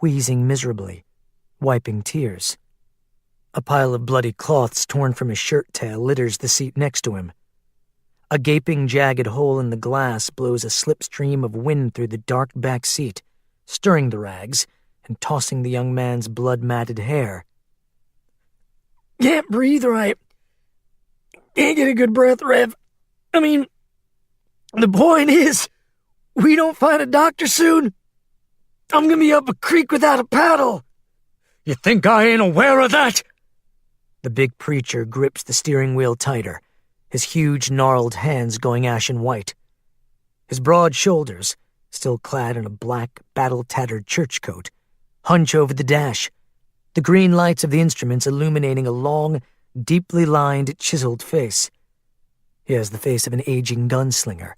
wheezing miserably, wiping tears. A pile of bloody cloths torn from his shirt tail litters the seat next to him. A gaping, jagged hole in the glass blows a slipstream of wind through the dark back seat, stirring the rags and tossing the young man's blood-matted hair. "Can't breathe right. Can't get a good breath, Rev. I mean, the point is, we don't find a doctor soon, I'm gonna be up a creek without a paddle." "You think I ain't aware of that?" The big preacher grips the steering wheel tighter, his huge, gnarled hands going ashen white. His broad shoulders, still clad in a black, battle-tattered church coat, hunch over the dash, the green lights of the instruments illuminating a long, deeply lined, chiseled face. He has the face of an aging gunslinger,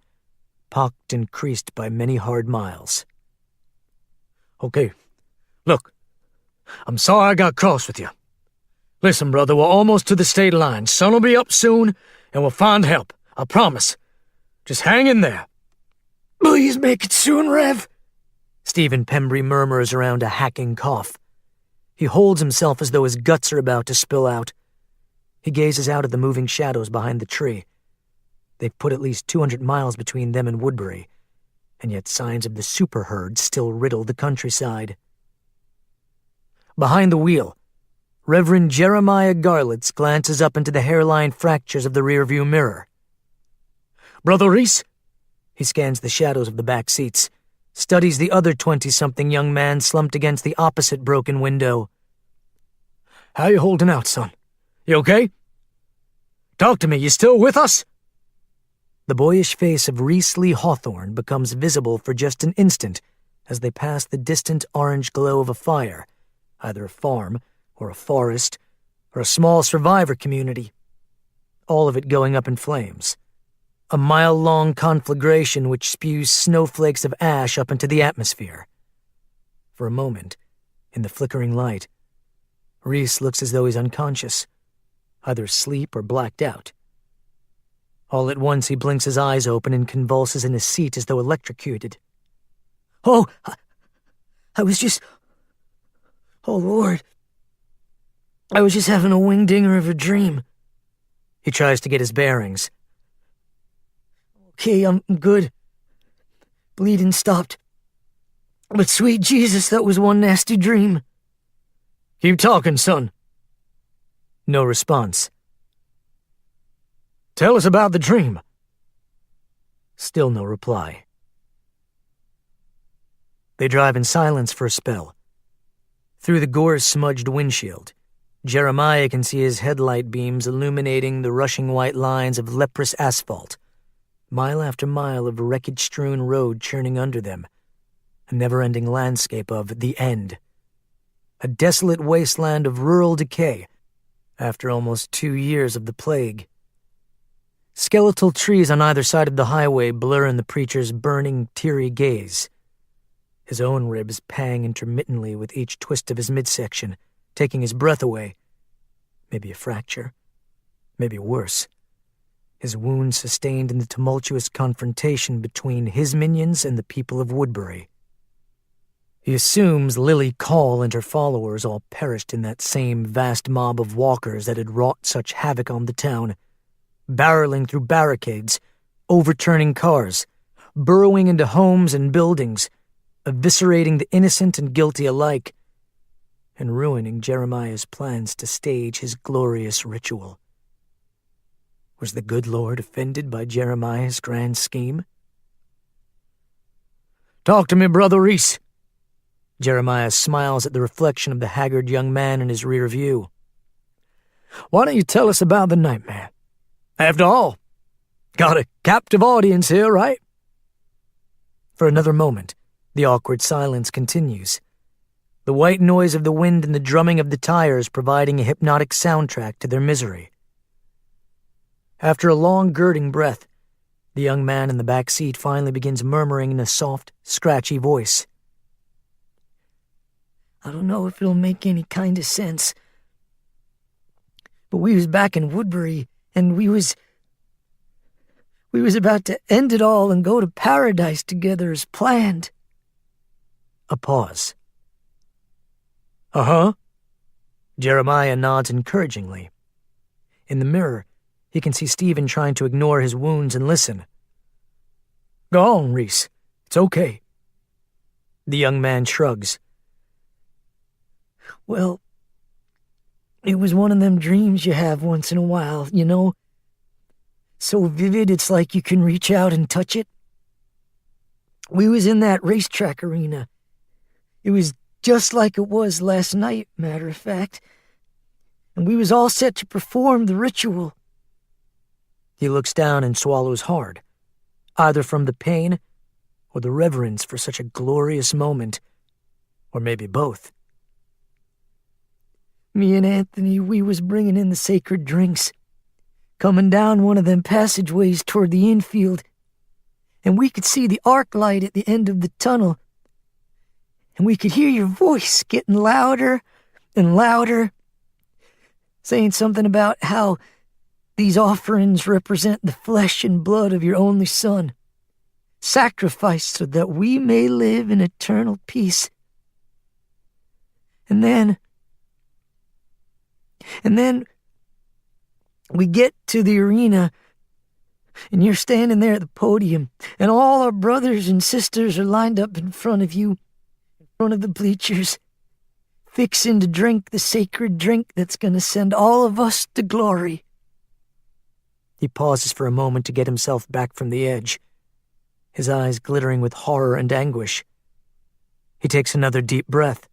pocked and creased by many hard miles. "Okay, look, I'm sorry I got cross with you. Listen, brother, we're almost to the state line. Sun'll be up soon, and we'll find help, I promise. Just hang in there." "Please make it soon, Rev," Stephen Pembry murmurs around a hacking cough. He holds himself as though his guts are about to spill out. He gazes out at the moving shadows behind the tree. They've put at least 200 miles between them and Woodbury, and yet signs of the super herd still riddle the countryside. Behind the wheel, Reverend Jeremiah Garlitz glances up into the hairline fractures of the rearview mirror. "Brother Reese?" He scans the shadows of the back seats, studies the other 20-something young man slumped against the opposite broken window. "How you holding out, son? You okay? Talk to me, you still with us?" The boyish face of Reese Lee Hawthorne becomes visible for just an instant as they pass the distant orange glow of a fire, either a farm or a forest or a small survivor community, all of it going up in flames. A mile-long conflagration which spews snowflakes of ash up into the atmosphere. For a moment, in the flickering light, Reese looks as though he's unconscious, either asleep or blacked out. All at once he blinks his eyes open and convulses in his seat as though electrocuted. "Oh, I was just... Oh, Lord. I was just having a wingdinger of a dream." He tries to get his bearings. "Okay, I'm good. Bleeding stopped. But sweet Jesus, that was one nasty dream." "Keep talking, son." No response. "Tell us about the dream." Still no reply. They drive in silence for a spell. Through the gore-smudged windshield, Jeremiah can see his headlight beams illuminating the rushing white lines of leprous asphalt, mile after mile of wreckage-strewn road churning under them, a never-ending landscape of the end, a desolate wasteland of rural decay after almost 2 years of the plague. Skeletal trees on either side of the highway blur in the preacher's burning, teary gaze. His own ribs pang intermittently with each twist of his midsection, taking his breath away. Maybe a fracture. Maybe worse. His wound sustained in the tumultuous confrontation between his minions and the people of Woodbury. He assumes Lily Call and her followers all perished in that same vast mob of walkers that had wrought such havoc on the town, barreling through barricades, overturning cars, burrowing into homes and buildings, eviscerating the innocent and guilty alike, and ruining Jeremiah's plans to stage his glorious ritual. Was the good Lord offended by Jeremiah's grand scheme? "Talk to me, Brother Reese." Jeremiah smiles at the reflection of the haggard young man in his rear view. "Why don't you tell us about the nightmare? After all, got a captive audience here, right?" For another moment, the awkward silence continues, the white noise of the wind and the drumming of the tires providing a hypnotic soundtrack to their misery. After a long, girding breath, the young man in the back seat finally begins murmuring in a soft, scratchy voice. "I don't know if it'll make any kind of sense, but we was back in Woodbury, and we was about to end it all and go to paradise together as planned." A pause. Uh-huh. Jeremiah nods encouragingly. In the mirror, he can see Stephen trying to ignore his wounds and listen. Go on, Reese. It's okay. The young man shrugs. Well, it was one of them dreams you have once in a while, you know? So vivid it's like you can reach out and touch it. We was in that racetrack arena. It was just like it was last night, matter of fact. And we was all set to perform the ritual. He looks down and swallows hard, either from the pain or the reverence for such a glorious moment, or maybe both. Me and Anthony, we was bringing in the sacred drinks, coming down one of them passageways toward the infield, and we could see the arc light at the end of the tunnel, and we could hear your voice getting louder and louder, saying something about how these offerings represent the flesh and blood of your only Son, sacrificed so that we may live in eternal peace. And then we get to the arena, and you're standing there at the podium, and all our brothers and sisters are lined up in front of you, in front of the bleachers, fixing to drink the sacred drink that's going to send all of us to glory. He pauses for a moment to get himself back from the edge, his eyes glittering with horror and anguish. He takes another deep breath.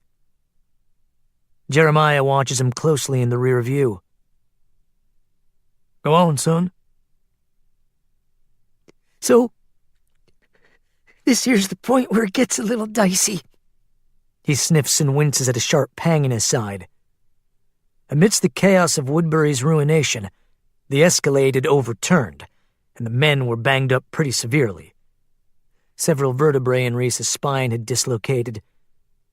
Jeremiah watches him closely in the rear view. Go on, son. So, this here's the point where it gets a little dicey. He sniffs and winces at a sharp pang in his side. Amidst the chaos of Woodbury's ruination, the Escalade had overturned, and the men were banged up pretty severely. Several vertebrae in Reese's spine had dislocated.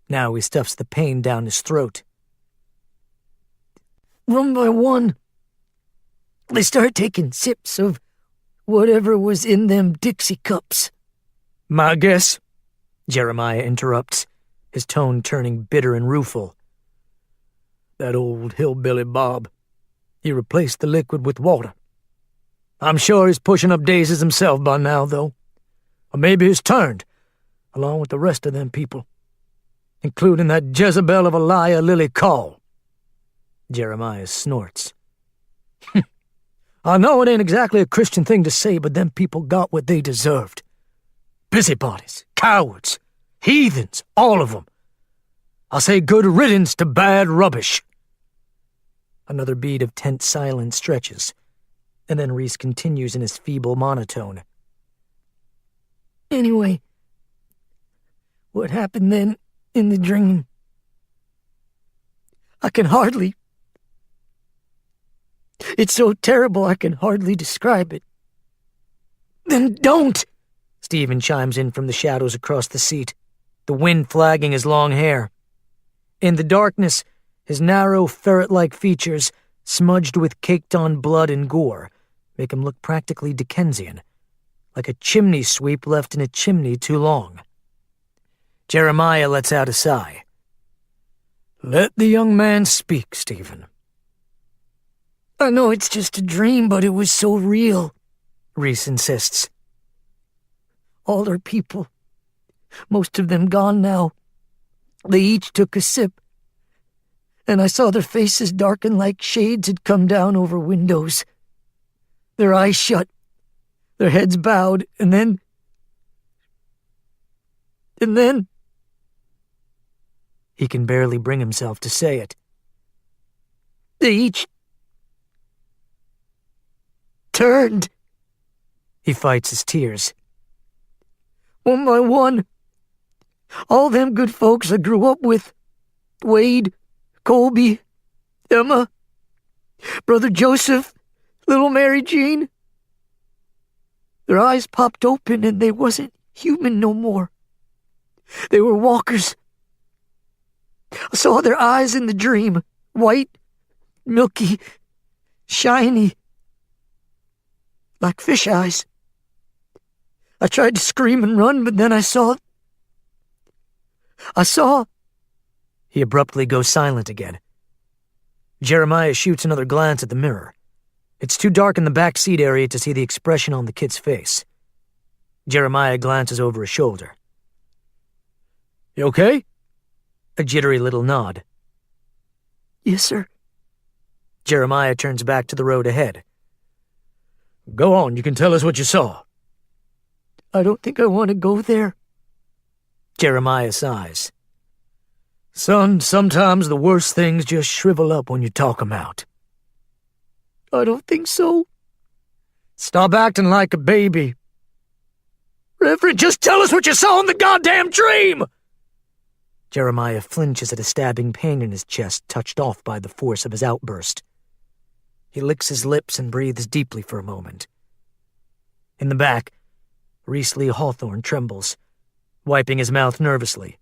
Now he stuffs the pain down his throat. One by one, they start taking sips of whatever was in them Dixie cups. My guess, Jeremiah interrupts, his tone turning bitter and rueful. That old hillbilly Bob, he replaced the liquid with water. I'm sure he's pushing up daisies himself by now, though. Or maybe he's turned, along with the rest of them people, including that Jezebel of a liar, Lily Call. Jeremiah snorts. I know it ain't exactly a Christian thing to say, but them people got what they deserved. Busybodies, cowards, heathens, all of them. I say good riddance to bad rubbish. Another beat of tense silence stretches, and then Reese continues in his feeble monotone. Anyway, what happened then in the dream? I can hardly... It's so terrible I can hardly describe it. Then don't! Stephen chimes in from the shadows across the seat, the wind flagging his long hair. In the darkness, his narrow, ferret-like features, smudged with caked-on blood and gore, make him look practically Dickensian, like a chimney sweep left in a chimney too long. Jeremiah lets out a sigh. Let the young man speak, Stephen. I know it's just a dream, but it was so real, Reese insists. All our people, most of them gone now, they each took a sip, and I saw their faces darken like shades had come down over windows. Their eyes shut, their heads bowed, and then... He can barely bring himself to say it. They each turned. He fights his tears. One by one, all them good folks I grew up with, Wade, Colby, Emma, Brother Joseph, little Mary Jean, their eyes popped open and they wasn't human no more. They were walkers. I saw their eyes in the dream, white, milky, shiny, like fish eyes. I tried to scream and run, but then I saw... He abruptly goes silent again. Jeremiah shoots another glance at the mirror. It's too dark in the back seat area to see the expression on the kid's face. Jeremiah glances over his shoulder. You okay? A jittery little nod. Yes, sir. Jeremiah turns back to the road ahead. Go on, you can tell us what you saw. I don't think I want to go there. Jeremiah sighs. Son, sometimes the worst things just shrivel up when you talk 'em out. I don't think so. Stop acting like a baby. Reverend, Just tell us what you saw in the goddamn dream! Jeremiah flinches at a stabbing pain in his chest, touched off by the force of his outburst. He licks his lips and breathes deeply for a moment. In the back, Reese Lee Hawthorne trembles, wiping his mouth nervously.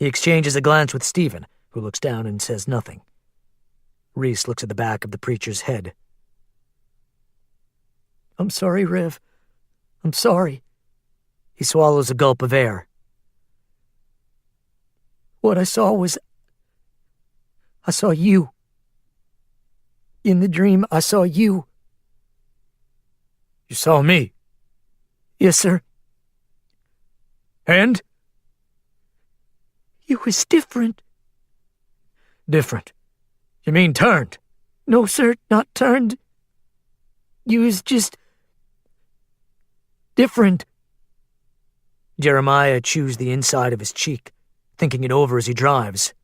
He exchanges a glance with Stephen, who looks down and says nothing. Reese looks at the back of the preacher's head. I'm sorry, Rev. I'm sorry. He swallows a gulp of air. What I saw you. In the dream, I saw you. You saw me? Yes, sir. And? You was different. Different? You mean turned? No, sir, not turned. You was just different. Jeremiah chews the inside of his cheek, thinking it over as he drives.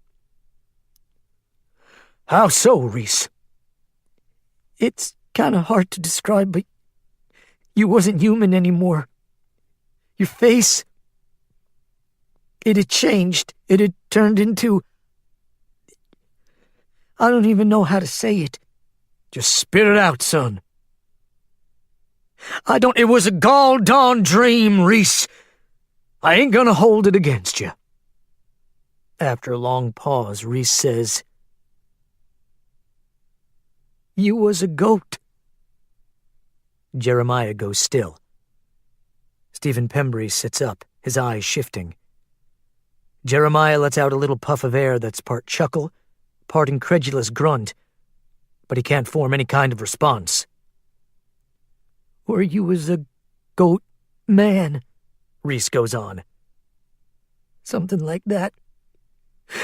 How so, Reese? It's kind of hard to describe, but you wasn't human anymore. Your face, it had changed. It had turned into... I don't even know how to say it. Just spit it out, son. I don't... It was a gall-darn dream, Reese. I ain't gonna hold it against you. After a long pause, Reese says, You was a goat. Jeremiah goes still. Stephen Pembry sits up, his eyes shifting. Jeremiah lets out a little puff of air that's part chuckle, part incredulous grunt, but he can't form any kind of response. Or you was a goat man, Reese goes on. something like that.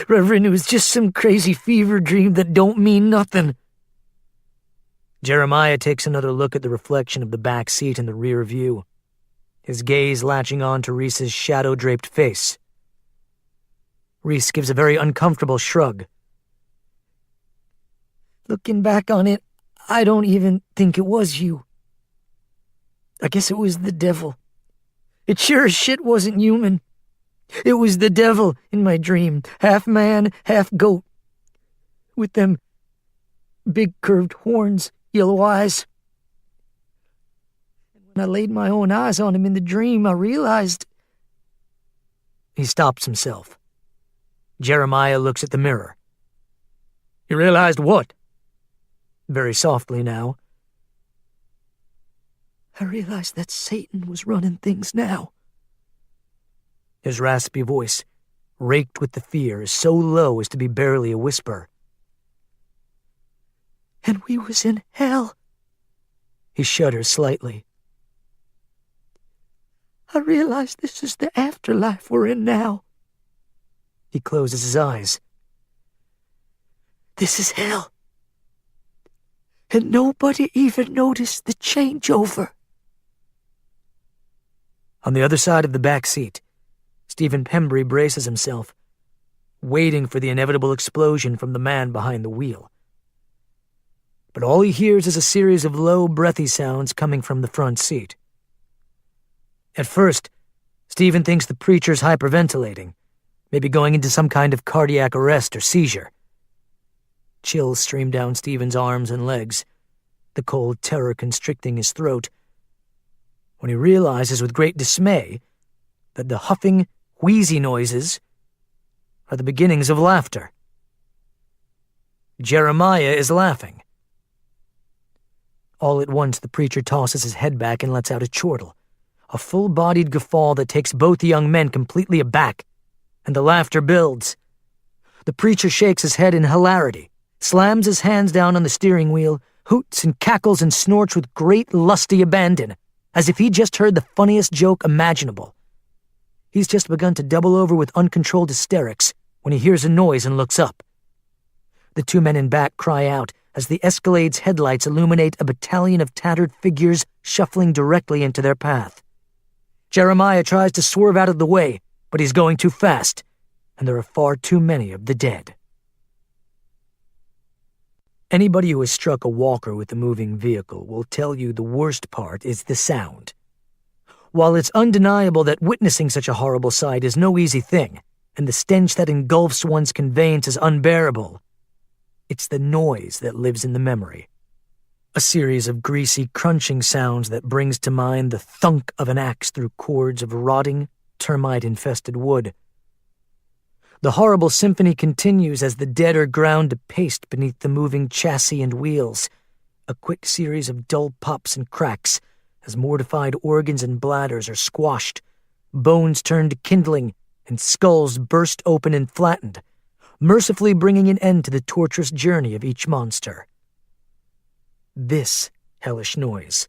Reverend, it was just some crazy fever dream that don't mean nothing. Jeremiah takes another look at the reflection of the back seat in the rear view, his gaze latching on to Reese's shadow-draped face. Reese gives a very uncomfortable shrug. Looking back on it, I don't even think it was you. I guess it was the devil. It sure as shit wasn't human. It was the devil in my dream, half man, half goat, with them big curved horns, yellow eyes. And when I laid my own eyes on him in the dream, I realized... He stops himself. Jeremiah looks at the mirror. You realized what? Very softly now. I realized that Satan was running things now. His raspy voice, raked with the fear, is so low as to be barely a whisper. And we was in hell. He shudders slightly. I realized this is the afterlife we're in now. He closes his eyes. This is hell. And nobody even noticed the changeover. On the other side of the back seat, Stephen Pembry braces himself, waiting for the inevitable explosion from the man behind the wheel. But all he hears is a series of low, breathy sounds coming from the front seat. At first, Stephen thinks the preacher's hyperventilating, maybe going into some kind of cardiac arrest or seizure. Chills stream down Stephen's arms and legs, the cold terror constricting his throat, when he realizes with great dismay that the huffing, wheezy noises are the beginnings of laughter. Jeremiah is laughing. All at once the preacher tosses his head back and lets out a chortle, a full-bodied guffaw that takes both the young men completely aback, and the laughter builds. The preacher shakes his head in hilarity, slams his hands down on the steering wheel, hoots and cackles and snorts with great lusty abandon, as if he just heard the funniest joke imaginable. He's just begun to double over with uncontrolled hysterics when he hears a noise and looks up. The two men in back cry out as the Escalade's headlights illuminate a battalion of tattered figures shuffling directly into their path. Jeremiah tries to swerve out of the way, but he's going too fast, and there are far too many of the dead. Anybody who has struck a walker with a moving vehicle will tell you the worst part is the sound. While it's undeniable that witnessing such a horrible sight is no easy thing, and the stench that engulfs one's conveyance is unbearable, it's the noise that lives in the memory. A series of greasy, crunching sounds that brings to mind the thunk of an axe through cords of rotting, termite-infested wood. The horrible symphony continues as the dead are ground to paste beneath the moving chassis and wheels, a quick series of dull pops and cracks as mortified organs and bladders are squashed, bones turn to kindling, and skulls burst open and flattened, mercifully bringing an end to the torturous journey of each monster. This hellish noise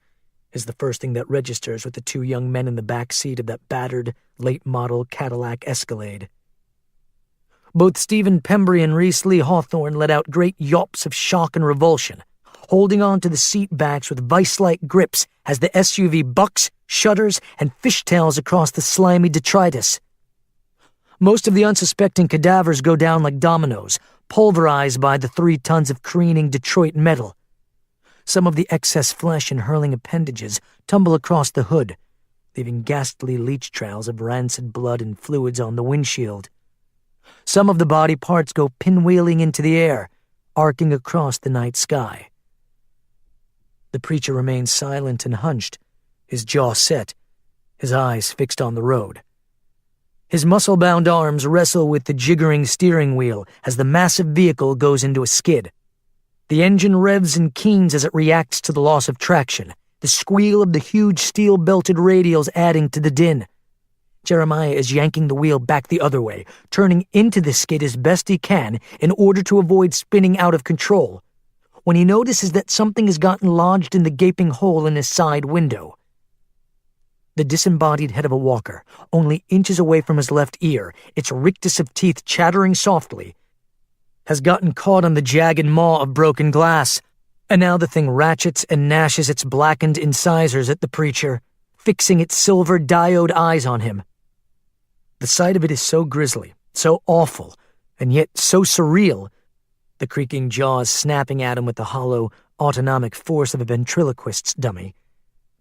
is the first thing that registers with the two young men in the back seat of that battered, late-model Cadillac Escalade. Both Stephen Pembry and Reese Lee Hawthorne let out great yawps of shock and revulsion, holding on to the seat backs with vice-like grips as the SUV bucks, shudders, and fishtails across the slimy detritus. Most of the unsuspecting cadavers go down like dominoes, pulverized by the 3 tons of careening Detroit metal. Some of the excess flesh and hurling appendages tumble across the hood, leaving ghastly leech trails of rancid blood and fluids on the windshield. Some of the body parts go pinwheeling into the air, arcing across the night sky. The preacher remains silent and hunched, his jaw set, his eyes fixed on the road. His muscle-bound arms wrestle with the jiggering steering wheel as the massive vehicle goes into a skid. The engine revs and keens as it reacts to the loss of traction, the squeal of the huge steel-belted radials adding to the din. Jeremiah is yanking the wheel back the other way, turning into the skid as best he can in order to avoid spinning out of control, when he notices that something has gotten lodged in the gaping hole in his side window. The disembodied head of a walker, only inches away from his left ear, its rictus of teeth chattering softly, has gotten caught on the jagged maw of broken glass, and now the thing ratchets and gnashes its blackened incisors at the preacher, fixing its silver diode eyes on him. The sight of it is so grisly, so awful, and yet so surreal, the creaking jaws snapping at him with the hollow, autonomic force of a ventriloquist's dummy,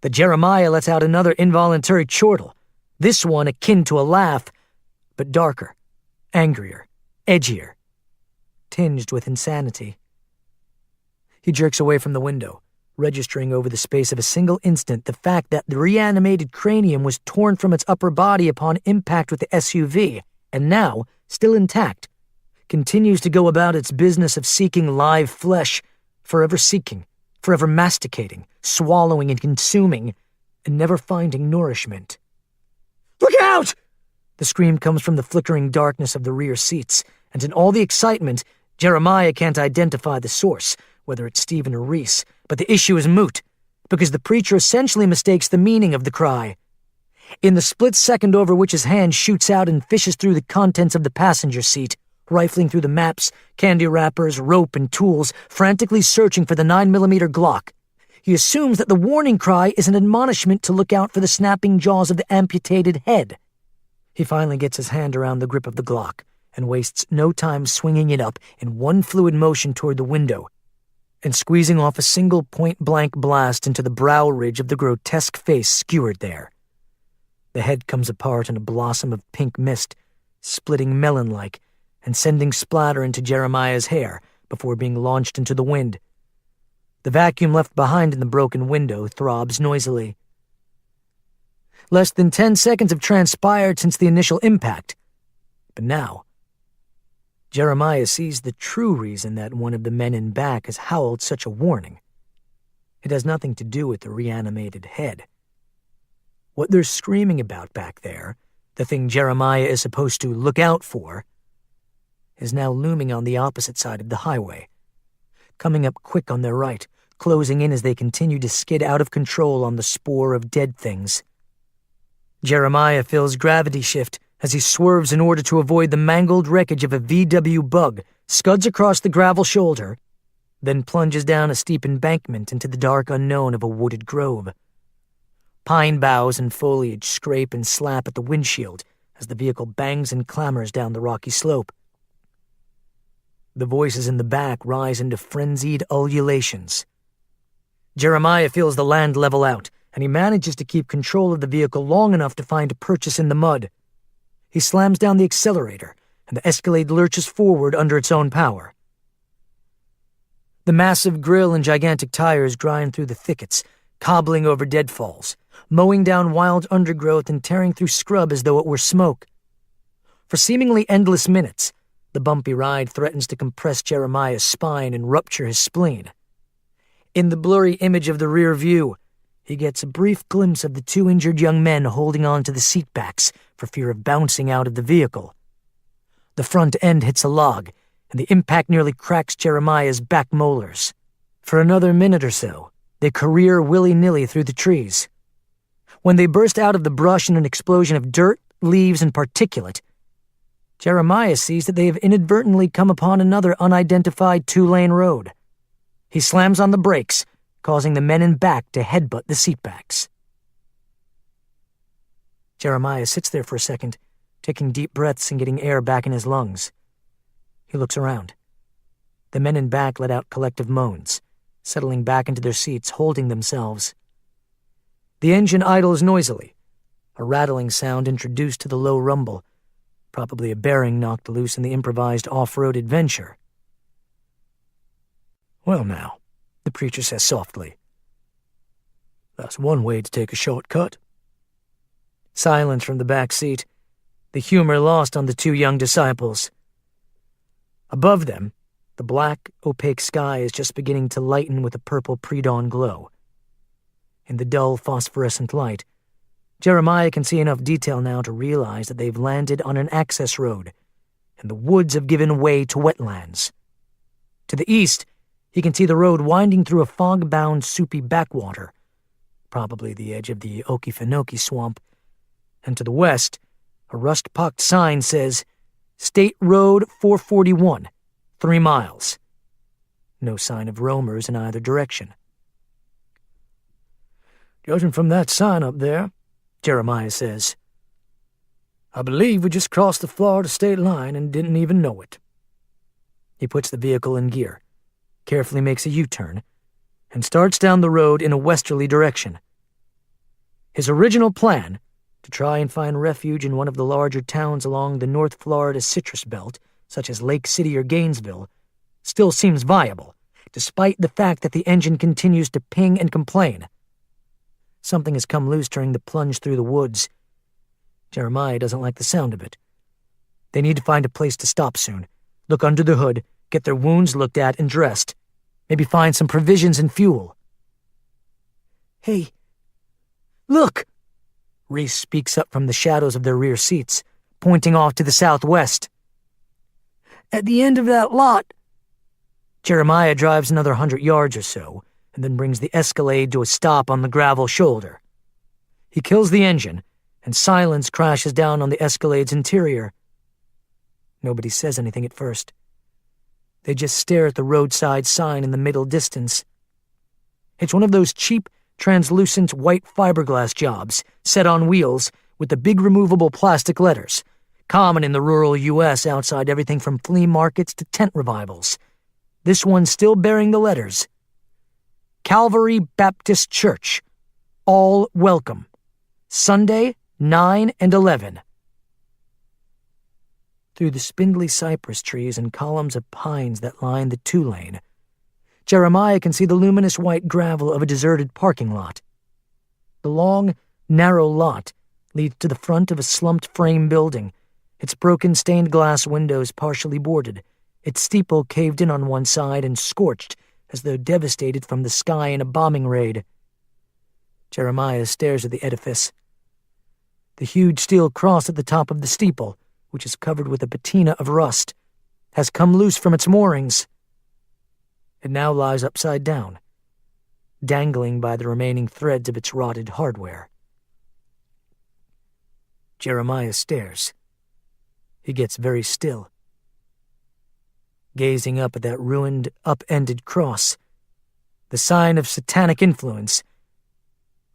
that Jeremiah lets out another involuntary chortle, this one akin to a laugh, but darker, angrier, edgier, tinged with insanity. He jerks away from the window, registering over the space of a single instant the fact that the reanimated cranium was torn from its upper body upon impact with the SUV, and now, still intact, continues to go about its business of seeking live flesh, forever seeking, forever masticating, swallowing and consuming, and never finding nourishment. "Look out!" The scream comes from the flickering darkness of the rear seats, and in all the excitement, Jeremiah can't identify the source, whether it's Stephen or Reese, but the issue is moot, because the preacher essentially mistakes the meaning of the cry. In the split second over which his hand shoots out and fishes through the contents of the passenger seat, rifling through the maps, candy wrappers, rope, and tools, frantically searching for the 9mm Glock, he assumes that the warning cry is an admonishment to look out for the snapping jaws of the amputated head. He finally gets his hand around the grip of the Glock and wastes no time swinging it up in one fluid motion toward the window and squeezing off a single point-blank blast into the brow ridge of the grotesque face skewered there. The head comes apart in a blossom of pink mist, splitting melon-like and sending splatter into Jeremiah's hair before being launched into the wind. The vacuum left behind in the broken window throbs noisily. Less than 10 seconds have transpired since the initial impact, but now Jeremiah sees the true reason that one of the men in back has howled such a warning. It has nothing to do with the reanimated head. What they're screaming about back there, the thing Jeremiah is supposed to look out for, is now looming on the opposite side of the highway, coming up quick on their right, closing in as they continue to skid out of control on the spoor of dead things. Jeremiah feels gravity shift as he swerves in order to avoid the mangled wreckage of a VW Bug, scuds across the gravel shoulder, then plunges down a steep embankment into the dark unknown of a wooded grove. Pine boughs and foliage scrape and slap at the windshield as the vehicle bangs and clambers down the rocky slope. The voices in the back rise into frenzied ululations. Jeremiah feels the land level out, and he manages to keep control of the vehicle long enough to find a purchase in the mud. He slams down the accelerator, and the Escalade lurches forward under its own power. The massive grille and gigantic tires grind through the thickets, cobbling over deadfalls, mowing down wild undergrowth and tearing through scrub as though it were smoke. For seemingly endless minutes, the bumpy ride threatens to compress Jeremiah's spine and rupture his spleen. In the blurry image of the rear view, he gets a brief glimpse of the two injured young men holding on to the seatbacks for fear of bouncing out of the vehicle. The front end hits a log, and the impact nearly cracks Jeremiah's back molars. For another minute or so, they career willy-nilly through the trees. When they burst out of the brush in an explosion of dirt, leaves, and particulate, Jeremiah sees that they have inadvertently come upon another unidentified two-lane road. He slams on the brakes, causing the men in back to headbutt the seatbacks. Jeremiah sits there for a second, taking deep breaths and getting air back in his lungs. He looks around. The men in back let out collective moans, settling back into their seats, holding themselves. The engine idles noisily, a rattling sound introduced to the low rumble, probably a bearing knocked loose in the improvised off-road adventure. Well now, the preacher says softly. That's one way to take a shortcut. Silence from the back seat, the humor lost on the two young disciples. Above them, the black, opaque sky is just beginning to lighten with a purple pre-dawn glow. In the dull, phosphorescent light, Jeremiah can see enough detail now to realize that they've landed on an access road, and the woods have given way to wetlands. To the east, he can see the road winding through a fog-bound, soupy backwater, probably the edge of the Okefenokee swamp, and to the west, a rust-pocked sign says, State Road 441, 3 miles. No sign of roamers in either direction. Judging from that sign up there, Jeremiah says, I believe we just crossed the Florida state line and didn't even know it. He puts the vehicle in gear, carefully makes a U-turn, and starts down the road in a westerly direction. His original plan, to try and find refuge in one of the larger towns along the North Florida citrus belt, such as Lake City or Gainesville, still seems viable, despite the fact that the engine continues to ping and complain. Something has come loose during the plunge through the woods. Jeremiah doesn't like the sound of it. They need to find a place to stop soon, look under the hood, get their wounds looked at and dressed, maybe find some provisions and fuel. Hey, look! Reese speaks up from the shadows of their rear seats, pointing off to the southwest. At the end of that lot. Jeremiah drives another 100 yards or so, and then brings the Escalade to a stop on the gravel shoulder. He kills the engine, and silence crashes down on the Escalade's interior. Nobody says anything at first. They just stare at the roadside sign in the middle distance. It's one of those cheap, translucent white fiberglass jobs, set on wheels, with the big removable plastic letters, common in the rural U.S. outside everything from flea markets to tent revivals. This one still bearing the letters. Calvary Baptist Church. All welcome. Sunday, 9 and 11. Through the spindly cypress trees and columns of pines that line the two-lane, Jeremiah can see the luminous white gravel of a deserted parking lot. The long, narrow lot leads to the front of a slumped frame building, its broken stained glass windows partially boarded, its steeple caved in on one side and scorched as though devastated from the sky in a bombing raid. Jeremiah stares at the edifice. The huge steel cross at the top of the steeple, which is covered with a patina of rust, has come loose from its moorings. It now lies upside down, dangling by the remaining threads of its rotted hardware. Jeremiah stares. He gets very still, gazing up at that ruined, up-ended cross, the sign of satanic influence.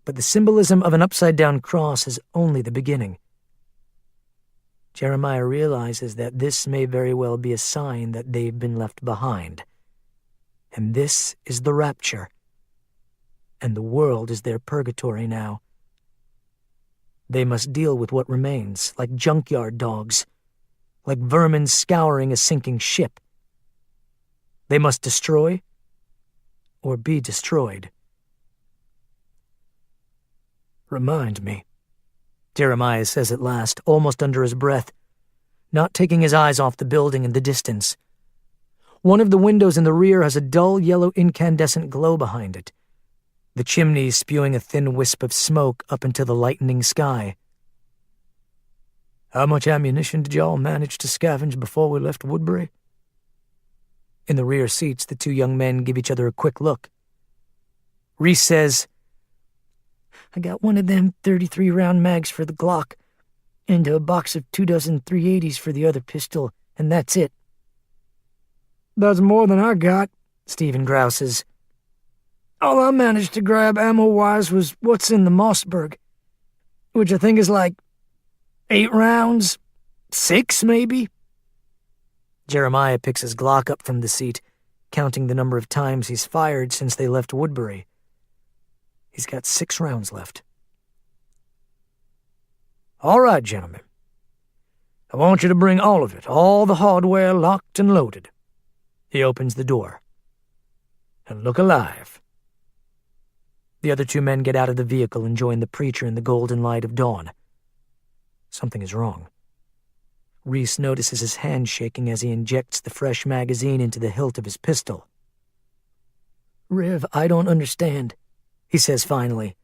But the symbolism of an upside-down cross is only the beginning. Jeremiah realizes that this may very well be a sign that they've been left behind. And this is the rapture. And the world is their purgatory now. They must deal with what remains, like junkyard dogs, like vermin scouring a sinking ship. They must destroy or be destroyed. "Remind me," Jeremiah says at last, almost under his breath, not taking his eyes off the building in the distance. One of the windows in the rear has a dull yellow incandescent glow behind it, the chimneys spewing a thin wisp of smoke up into the lightening sky. "How much ammunition did y'all manage to scavenge before we left Woodbury?" In the rear seats, the two young men give each other a quick look. Reese says, "I got one of them 33-round mags for the Glock, and a box of 2 dozen 380s for the other pistol, and that's it." "That's more than I got," Stephen grouses. "All I managed to grab ammo-wise was what's in the Mossberg, which I think is like 8 rounds, 6 maybe." Jeremiah picks his Glock up from the seat, counting the number of times he's fired since they left Woodbury. He's got 6 rounds left. "All right, gentlemen. I want you to bring all of it, all the hardware locked and loaded." He opens the door. "And look alive." The other 2 men get out of the vehicle and join the preacher in the golden light of dawn. Something is wrong. Reese notices his hand shaking as he injects the fresh magazine into the hilt of his pistol. "Rev, I don't understand," he says finally.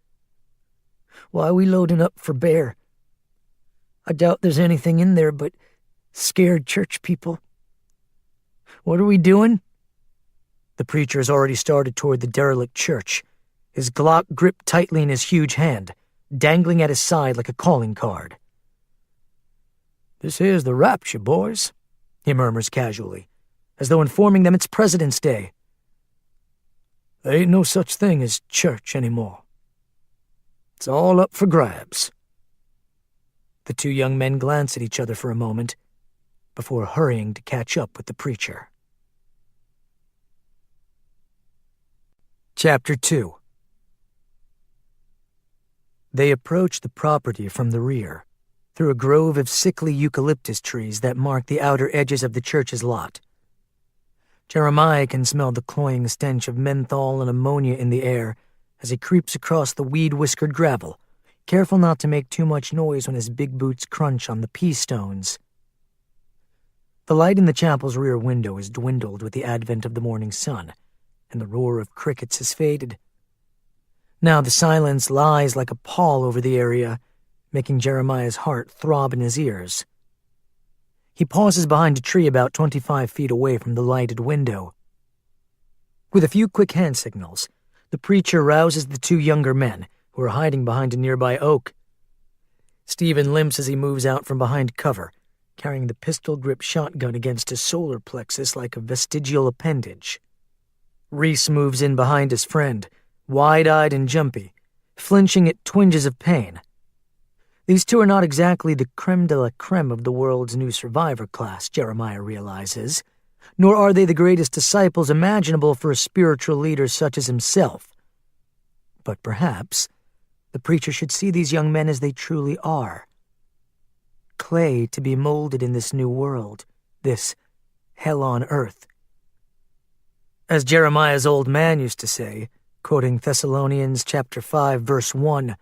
"Why are we loading up for bear? I doubt there's anything in there but scared church people. What are we doing?" The preacher has already started toward the derelict church, his Glock gripped tightly in his huge hand, dangling at his side like a calling card. "This here's the rapture, boys," he murmurs casually, as though informing them it's President's Day. "There ain't no such thing as church anymore. It's all up for grabs." The 2 young men glance at each other for a moment before hurrying to catch up with the preacher. Chapter 2. They approach the property from the rear, through a grove of sickly eucalyptus trees that mark the outer edges of the church's lot. Jeremiah can smell the cloying stench of menthol and ammonia in the air as he creeps across the weed-whiskered gravel, careful not to make too much noise when his big boots crunch on the pea stones. The light in the chapel's rear window has dwindled with the advent of the morning sun, and the roar of crickets has faded. Now the silence lies like a pall over the area, making Jeremiah's heart throb in his ears. He pauses behind a tree about 25 feet away from the lighted window. With a few quick hand signals, the preacher rouses the 2 younger men, who are hiding behind a nearby oak. Stephen limps as he moves out from behind cover, carrying the pistol-grip shotgun against his solar plexus like a vestigial appendage. Reese moves in behind his friend, wide-eyed and jumpy, flinching at twinges of pain. These 2 are not exactly the creme de la creme of the world's new survivor class, Jeremiah realizes, nor are they the greatest disciples imaginable for a spiritual leader such as himself. But perhaps the preacher should see these young men as they truly are. Clay to be molded in this new world, this hell on earth. As Jeremiah's old man used to say, quoting Thessalonians chapter 5, verse 1,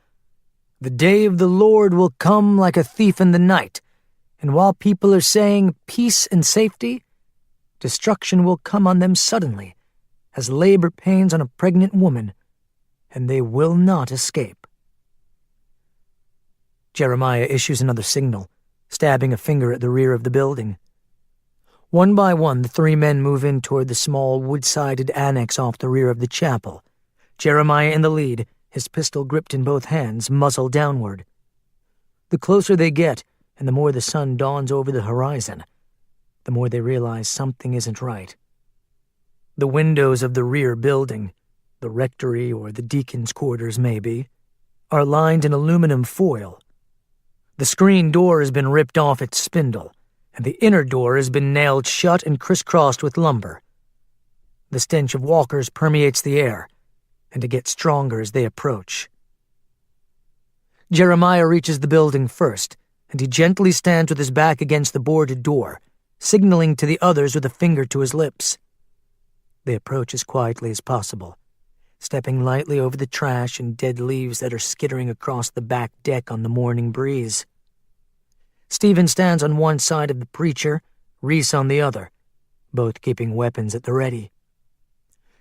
"The day of the Lord will come like a thief in the night, and while people are saying peace and safety, destruction will come on them suddenly, as labor pains on a pregnant woman, and they will not escape." Jeremiah issues another signal, stabbing a finger at the rear of the building. One by one, the three men move in toward the small wood-sided annex off the rear of the chapel, Jeremiah in the lead, his pistol gripped in both hands, muzzle downward. The closer they get, and the more the sun dawns over the horizon, the more they realize something isn't right. The windows of the rear building, the rectory or the deacon's quarters maybe, are lined in aluminum foil. The screen door has been ripped off its spindle, and the inner door has been nailed shut and crisscrossed with lumber. The stench of walkers permeates the air, and it gets stronger as they approach. Jeremiah reaches the building first, and he gently stands with his back against the boarded door, signaling to the others with a finger to his lips. They approach as quietly as possible, stepping lightly over the trash and dead leaves that are skittering across the back deck on the morning breeze. Stephen stands on one side of the preacher, Reese on the other, both keeping weapons at the ready.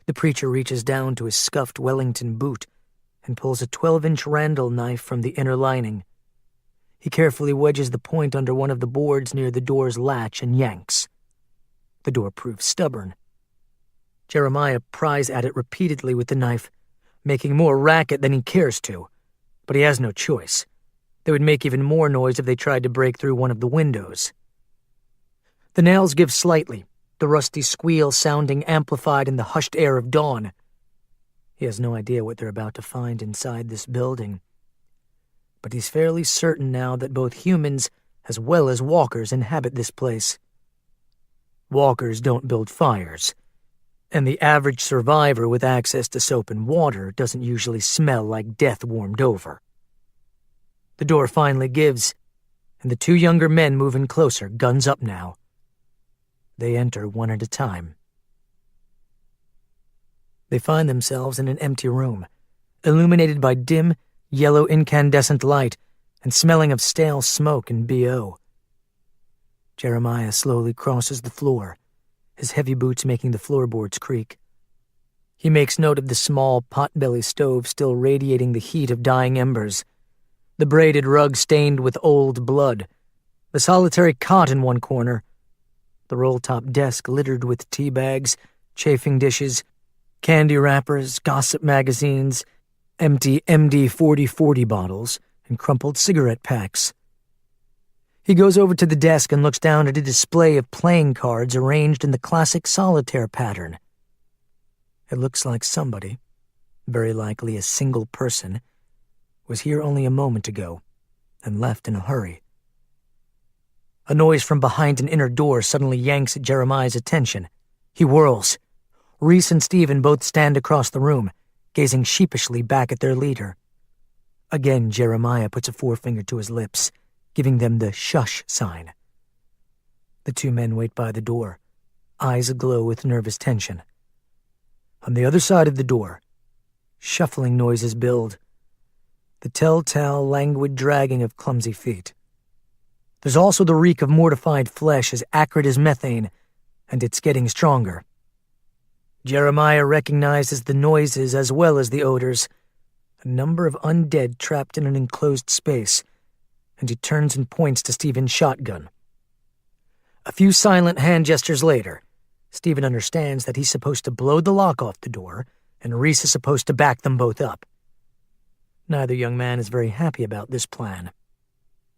The preacher reaches down to his scuffed Wellington boot and pulls a 12-inch Randall knife from the inner lining. He carefully wedges the point under one of the boards near the door's latch and yanks. The door proves stubborn. Jeremiah pries at it repeatedly with the knife, making more racket than he cares to, but he has no choice. They would make even more noise if they tried to break through one of the windows. The nails give slightly, the rusty squeal sounding amplified in the hushed air of dawn. He has no idea what they're about to find inside this building, but he's fairly certain now that both humans as well as walkers inhabit this place. Walkers don't build fires, and the average survivor with access to soap and water doesn't usually smell like death warmed over. The door finally gives, and the two younger men move in closer, guns up now. They enter one at a time. They find themselves in an empty room, illuminated by dim, yellow incandescent light and smelling of stale smoke and BO. Jeremiah slowly crosses the floor, his heavy boots making the floorboards creak. He makes note of the small pot-belly stove still radiating the heat of dying embers, the braided rug stained with old blood, the solitary cot in one corner, the roll-top desk littered with tea bags, chafing dishes, candy wrappers, gossip magazines, empty MD 4040 bottles, and crumpled cigarette packs. He goes over to the desk and looks down at a display of playing cards arranged in the classic solitaire pattern. It looks like somebody, very likely a single person, was here only a moment ago and left in a hurry. A noise from behind an inner door suddenly yanks at Jeremiah's attention. He whirls. Reese and Stephen both stand across the room, gazing sheepishly back at their leader. Again, Jeremiah puts a forefinger to his lips, giving them the shush sign. The two men wait by the door, eyes aglow with nervous tension. On the other side of the door, shuffling noises build, the telltale, languid dragging of clumsy feet. There's also the reek of mortified flesh as acrid as methane, and it's getting stronger. Jeremiah recognizes the noises as well as the odors, a number of undead trapped in an enclosed space, and he turns and points to Stephen's shotgun. A few silent hand gestures later, Stephen understands that he's supposed to blow the lock off the door, and Reese is supposed to back them both up. Neither young man is very happy about this plan.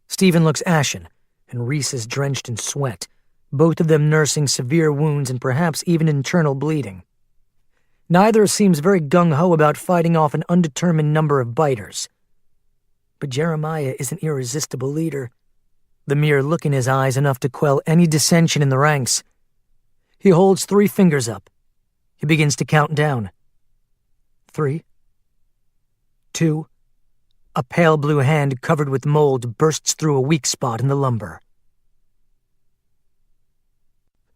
Stephen looks ashen, and Reese is drenched in sweat, both of them nursing severe wounds and perhaps even internal bleeding. Neither seems very gung-ho about fighting off an undetermined number of biters. But Jeremiah is an irresistible leader. The mere look in his eyes enough to quell any dissension in the ranks. He holds 3 fingers up. He begins to count down. 3, 2. A pale blue hand covered with mold bursts through a weak spot in the lumber.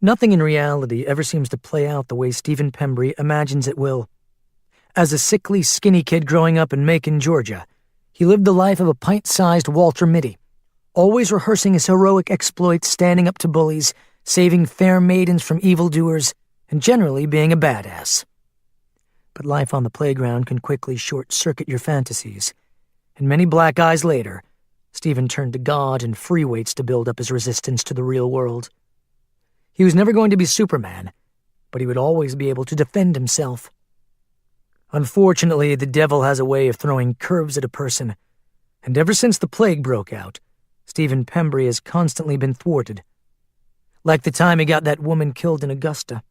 Nothing in reality ever seems to play out the way Stephen Pembry imagines it will. As a sickly, skinny kid growing up in Macon, Georgia, he lived the life of a pint-sized Walter Mitty, always rehearsing his heroic exploits, standing up to bullies, saving fair maidens from evildoers, and generally being a badass. But life on the playground can quickly short-circuit your fantasies, and many black eyes later, Stephen turned to God and free weights to build up his resistance to the real world. He was never going to be Superman, but he would always be able to defend himself. Unfortunately, the devil has a way of throwing curves at a person, and ever since the plague broke out, Stephen Pembry has constantly been thwarted. Like the time he got that woman killed in Augusta,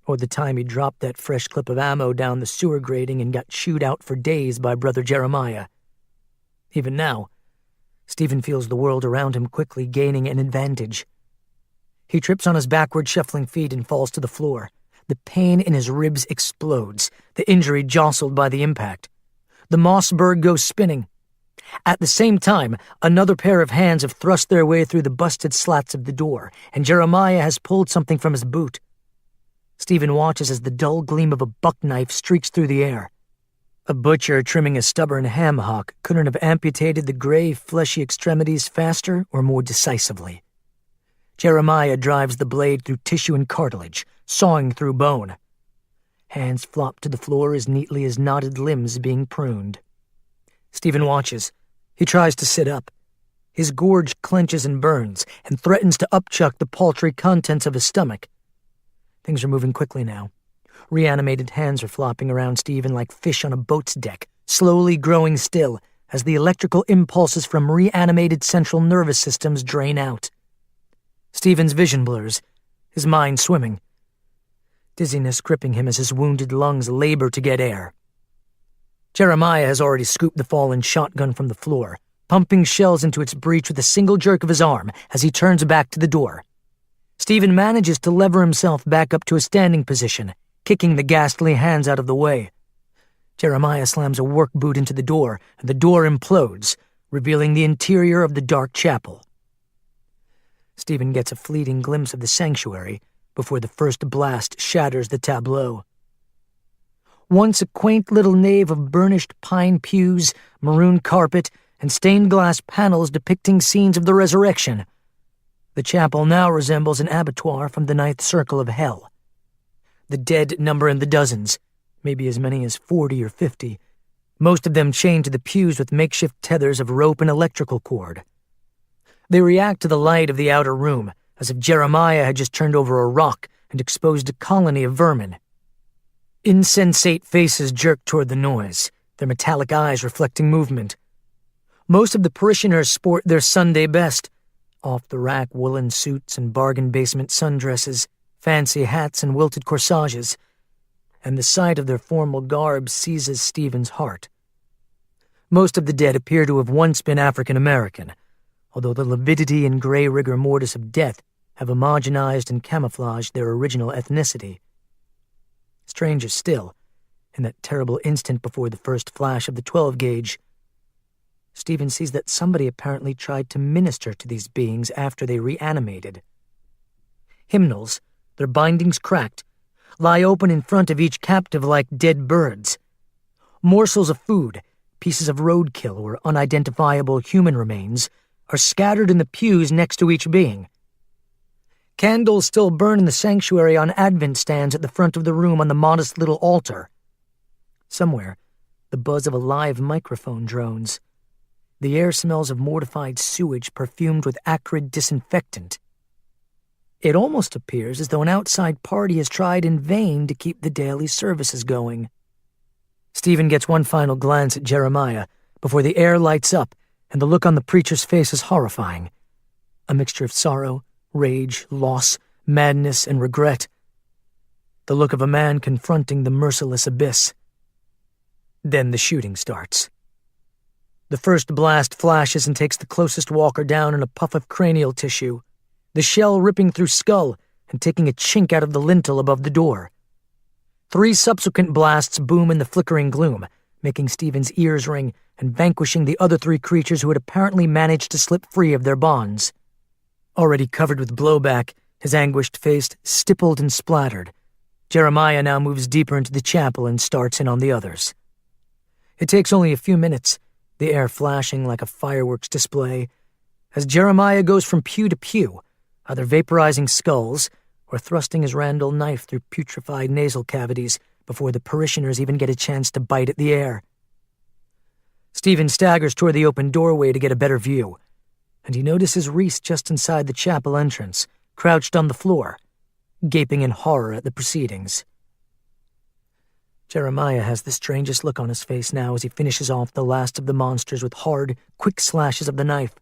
or the time he dropped that fresh clip of ammo down the sewer grating and got chewed out for days by Brother Jeremiah. Even now, Stephen feels the world around him quickly gaining an advantage. He trips on his backward shuffling feet and falls to the floor. The pain in his ribs explodes, the injury jostled by the impact. The Mossberg goes spinning. At the same time, another pair of hands have thrust their way through the busted slats of the door, and Jeremiah has pulled something from his boot. Stephen watches as the dull gleam of a buck knife streaks through the air. A butcher trimming a stubborn ham hock couldn't have amputated the gray, fleshy extremities faster or more decisively. Jeremiah drives the blade through tissue and cartilage, sawing through bone. Hands flop to the floor as neatly as knotted limbs being pruned. Stephen watches. He tries to sit up. His gorge clenches and burns, and threatens to upchuck the paltry contents of his stomach. Things are moving quickly now. Reanimated hands are flopping around Stephen like fish on a boat's deck, slowly growing still as the electrical impulses from reanimated central nervous systems drain out. Stephen's vision blurs, his mind swimming. Dizziness gripping him as his wounded lungs labor to get air. Jeremiah has already scooped the fallen shotgun from the floor, pumping shells into its breech with a single jerk of his arm as he turns back to the door. Stephen manages to lever himself back up to a standing position, kicking the ghastly hands out of the way. Jeremiah slams a work boot into the door, and the door implodes, revealing the interior of the dark chapel. Stephen gets a fleeting glimpse of the sanctuary before the first blast shatters the tableau. Once a quaint little nave of burnished pine pews, maroon carpet, and stained glass panels depicting scenes of the resurrection, the chapel now resembles an abattoir from the ninth circle of hell. The dead number in the dozens, maybe as many as 40 or 50, most of them chained to the pews with makeshift tethers of rope and electrical cord. They react to the light of the outer room, as if Jeremiah had just turned over a rock and exposed a colony of vermin. Insensate faces jerk toward the noise, their metallic eyes reflecting movement. Most of the parishioners sport their Sunday best, off-the-rack woolen suits and bargain basement sundresses, fancy hats and wilted corsages, and the sight of their formal garb seizes Stephen's heart. Most of the dead appear to have once been African-American, although the lividity and gray rigor mortis of death have homogenized and camouflaged their original ethnicity. Stranger still, in that terrible instant before the first flash of the 12-gauge, Stephen sees that somebody apparently tried to minister to these beings after they reanimated. Hymnals, their bindings cracked, lie open in front of each captive like dead birds. Morsels of food, pieces of roadkill or unidentifiable human remains, are scattered in the pews next to each being. Candles still burn in the sanctuary on Advent stands at the front of the room on the modest little altar. Somewhere, the buzz of a live microphone drones. The air smells of mortified sewage perfumed with acrid disinfectant. It almost appears as though an outside party has tried in vain to keep the daily services going. Stephen gets one final glance at Jeremiah before the air lights up and the look on the preacher's face is horrifying. A mixture of sorrow, rage, loss, madness, and regret. The look of a man confronting the merciless abyss. Then the shooting starts. The first blast flashes and takes the closest walker down in a puff of cranial tissue, the shell ripping through skull and taking a chink out of the lintel above the door. 3 subsequent blasts boom in the flickering gloom, making Stephen's ears ring and vanquishing the other 3 creatures who had apparently managed to slip free of their bonds. Already covered with blowback, his anguished face stippled and splattered, Jeremiah now moves deeper into the chapel and starts in on the others. It takes only a few minutes, the air flashing like a fireworks display, as Jeremiah goes from pew to pew, either vaporizing skulls or thrusting his Randall knife through putrefied nasal cavities before the parishioners even get a chance to bite at the air. Stephen staggers toward the open doorway to get a better view, and he notices Reese just inside the chapel entrance, crouched on the floor, gaping in horror at the proceedings. Jeremiah has the strangest look on his face now as he finishes off the last of the monsters with hard, quick slashes of the knife.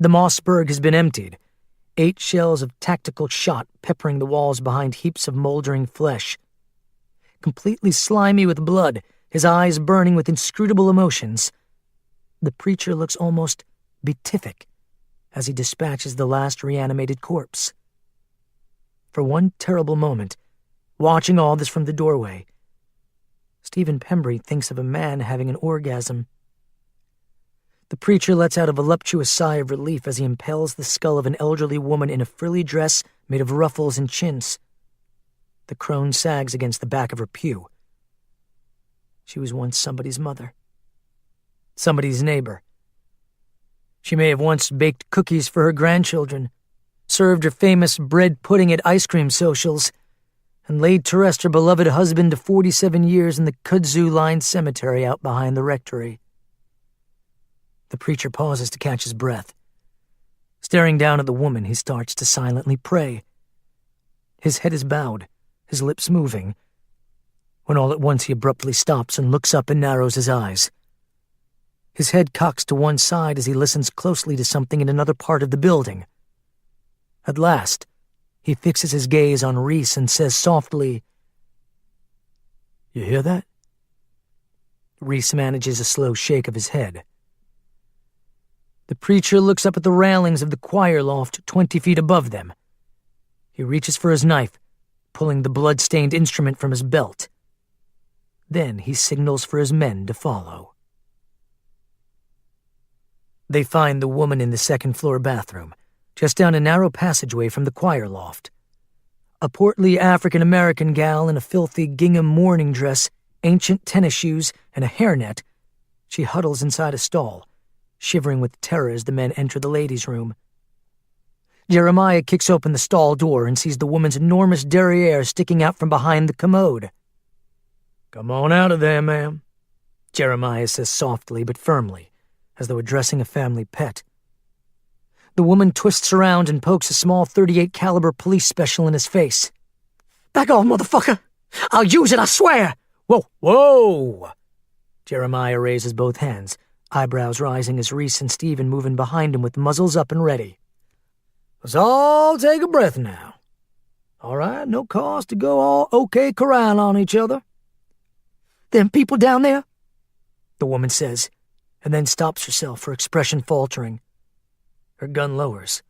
The Mossberg has been emptied, 8 shells of tactical shot peppering the walls behind heaps of moldering flesh. Completely slimy with blood, his eyes burning with inscrutable emotions, the preacher looks almost beatific as he dispatches the last reanimated corpse. For one terrible moment, watching all this from the doorway, Stephen Pembry thinks of a man having an orgasm. The preacher lets out a voluptuous sigh of relief as he impales the skull of an elderly woman in a frilly dress made of ruffles and chintz. The crone sags against the back of her pew. She was once somebody's mother. Somebody's neighbor. She may have once baked cookies for her grandchildren, served her famous bread pudding at ice cream socials, and laid to rest her beloved husband of 47 years in the kudzu-lined cemetery out behind the rectory. The preacher pauses to catch his breath. Staring down at the woman, he starts to silently pray. His head is bowed, his lips moving, when all at once he abruptly stops and looks up and narrows his eyes. His head cocks to one side as he listens closely to something in another part of the building. At last, he fixes his gaze on Reese and says softly, "You hear that?" Reese manages a slow shake of his head. The preacher looks up at the railings of the choir loft 20 feet above them. He reaches for his knife, pulling the blood-stained instrument from his belt. Then he signals for his men to follow. They find the woman in the second-floor bathroom, just down a narrow passageway from the choir loft. A portly African-American gal in a filthy gingham mourning dress, ancient tennis shoes, and a hairnet, she huddles inside a stall, shivering with terror as the men enter the ladies' room. Jeremiah kicks open the stall door and sees the woman's enormous derriere sticking out from behind the commode. "Come on out of there, ma'am," Jeremiah says softly but firmly, as though addressing a family pet. The woman twists around and pokes a small .38 caliber police special in his face. "Back off, motherfucker! I'll use it, I swear!" "Whoa, whoa!" Jeremiah raises both hands, eyebrows rising as Reese and Stephen move in behind him with muzzles up and ready. "Let's all take a breath now. All right, no cause to go all OK corral on each other." "Them people down there?" the woman says, and then stops herself, her expression faltering. Her gun lowers.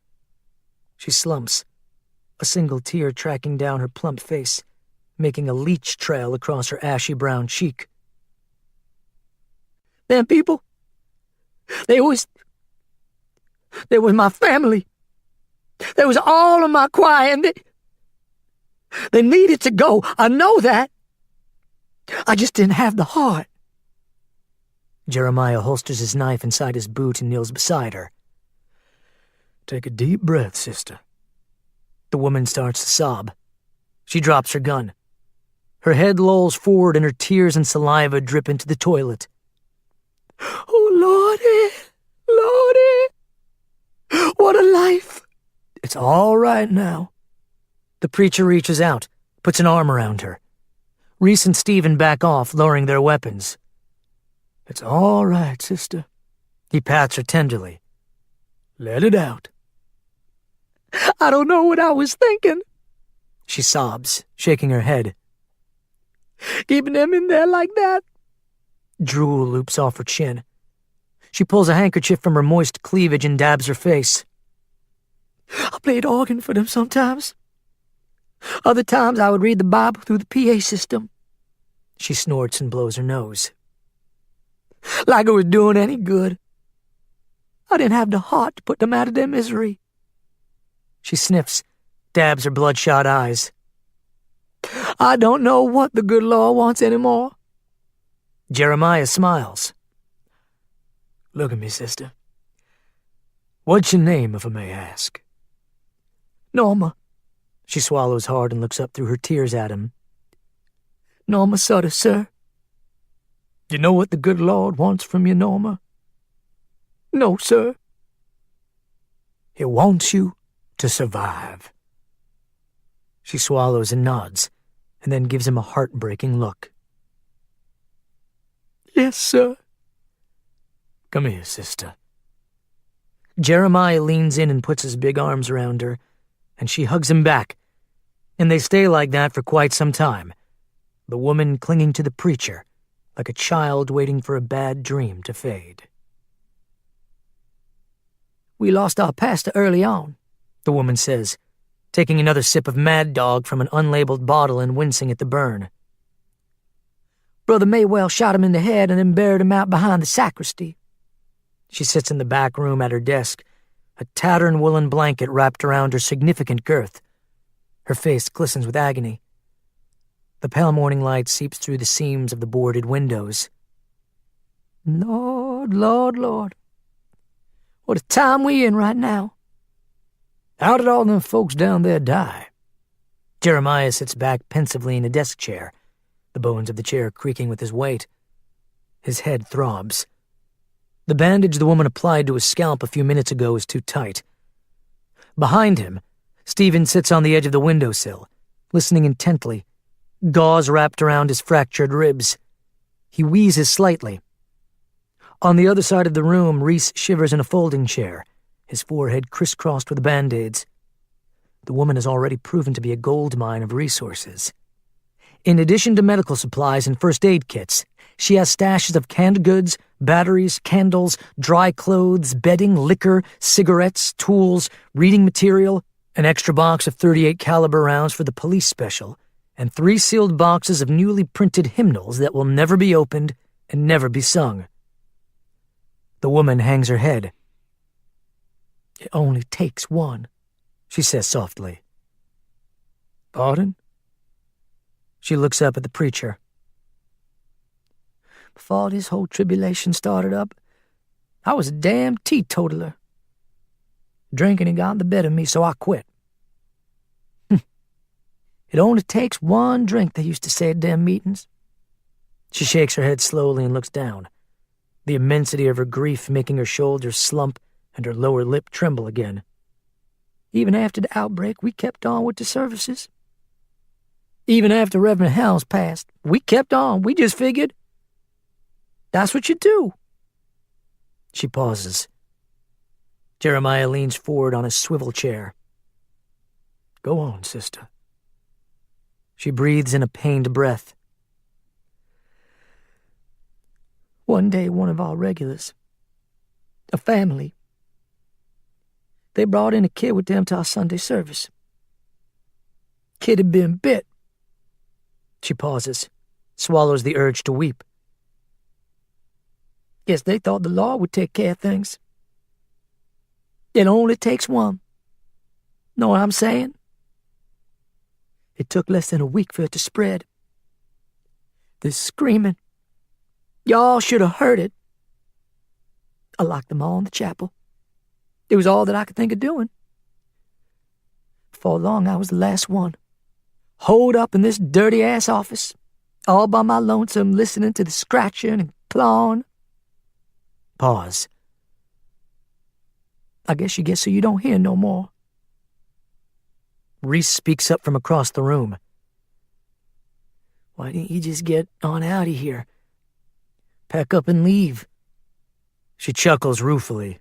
She slumps, a single tear tracking down her plump face, making a leech trail across her ashy brown cheek. "Them people? They was my family. They was all of my choir, and they needed to go. I know that. I just didn't have the heart." Jeremiah holsters his knife inside his boot and kneels beside her. "Take a deep breath, sister." The woman starts to sob. She drops her gun. Her head lolls forward and her tears and saliva drip into the toilet. "Oh, Lordy, Lordy, what a life." "It's all right now." The preacher reaches out, puts an arm around her. Reese and Stephen back off, lowering their weapons. "It's all right, sister." He pats her tenderly. "Let it out." "I don't know what I was thinking," she sobs, shaking her head. "Keeping them in there like that." Drool loops off her chin. She pulls a handkerchief from her moist cleavage and dabs her face. "I played organ for them sometimes. Other times I would read the Bible through the PA system." She snorts and blows her nose. "Like it was doing any good. I didn't have the heart to put them out of their misery." She sniffs, dabs her bloodshot eyes. "I don't know what the good Lord wants anymore." Jeremiah smiles. "Look at me, sister. What's your name, if I may ask?" "Norma." She swallows hard and looks up through her tears at him. "Norma Sutter, sir." "You know what the good Lord wants from you, Norma?" "No, sir." "He wants you to survive." She swallows and nods, and then gives him a heartbreaking look. Yes, sir. Come here, sister. Jeremiah leans in and puts his big arms around her, and she hugs him back, and they stay like that for quite some time, the woman clinging to the preacher, like a child waiting for a bad dream to fade. We lost our pastor early on, the woman says, taking another sip of Mad Dog from an unlabeled bottle and wincing at the burn. Brother Maywell shot him in the head and then buried him out behind the sacristy. She sits in the back room at her desk, a tattered woolen blanket wrapped around her significant girth. Her face glistens with agony. The pale morning light seeps through the seams of the boarded windows. Lord, Lord, Lord. What a time we in right now. How did all them folks down there die? Jeremiah sits back pensively in a desk chair, the bones of the chair creaking with his weight. His head throbs. The bandage the woman applied to his scalp a few minutes ago is too tight. Behind him, Stephen sits on the edge of the windowsill, listening intently, gauze wrapped around his fractured ribs. He wheezes slightly. On the other side of the room, Reese shivers in a folding chair, his forehead crisscrossed with Band-Aids. The woman has already proven to be a gold mine of resources. In addition to medical supplies and first aid kits, she has stashes of canned goods, batteries, candles, dry clothes, bedding, liquor, cigarettes, tools, reading material, an extra box of .38 caliber rounds for the police special, and 3 sealed boxes of newly printed hymnals that will never be opened and never be sung. The woman hangs her head. It only takes one, she says softly. Pardon? She looks up at the preacher. Before this whole tribulation started up, I was a damn teetotaler. Drinking had gotten the better of me, so I quit. It only takes one drink, they used to say at them meetings. She shakes her head slowly and looks down, the immensity of her grief making her shoulders slump and her lower lip tremble again. Even after the outbreak, we kept on with the services. Even after Reverend Helms passed, we kept on. We just figured, that's what you do. She pauses. Jeremiah leans forward on his swivel chair. Go on, sister. She breathes in a pained breath. One day, one of our regulars, a family, they brought in a kid with them to our Sunday service. Kid had been bit. She pauses, swallows the urge to weep. Guess they thought the law would take care of things. It only takes one. Know what I'm saying? It took less than a week for it to spread. This screaming. Y'all should have heard it. I locked them all in the chapel. It was all that I could think of doing. Before long, I was the last one. Holed up in this dirty-ass office, all by my lonesome, listening to the scratching and clawing. Pause. I guess you get so you don't hear no more. Reese speaks up from across the room. Why didn't you just get on out of here? Pack up and leave. She chuckles ruefully.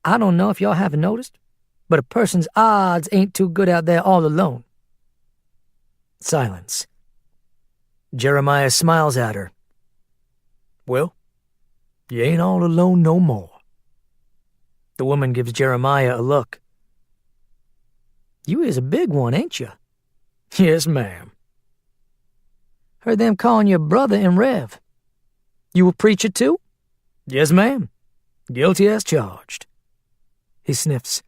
I don't know if y'all haven't noticed, but a person's odds ain't too good out there all alone. Silence. Jeremiah smiles at her. Well, you ain't all alone no more. The woman gives Jeremiah a look. You is a big one, ain't you? Yes, ma'am. Heard them calling you brother and Rev. You a preacher too? Yes, ma'am. Guilty as charged. He sniffs,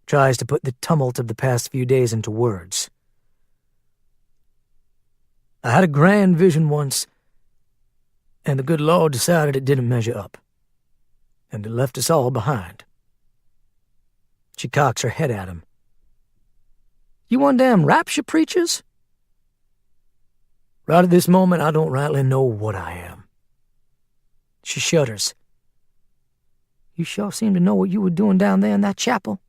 tries to put the tumult of the past few days into words. I had a grand vision once, and the good Lord decided it didn't measure up, and it left us all behind. She cocks her head at him. You one of them rapture preachers? Right at this moment, I don't rightly know what I am. She shudders. You sure seem to know what you were doing down there in that chapel.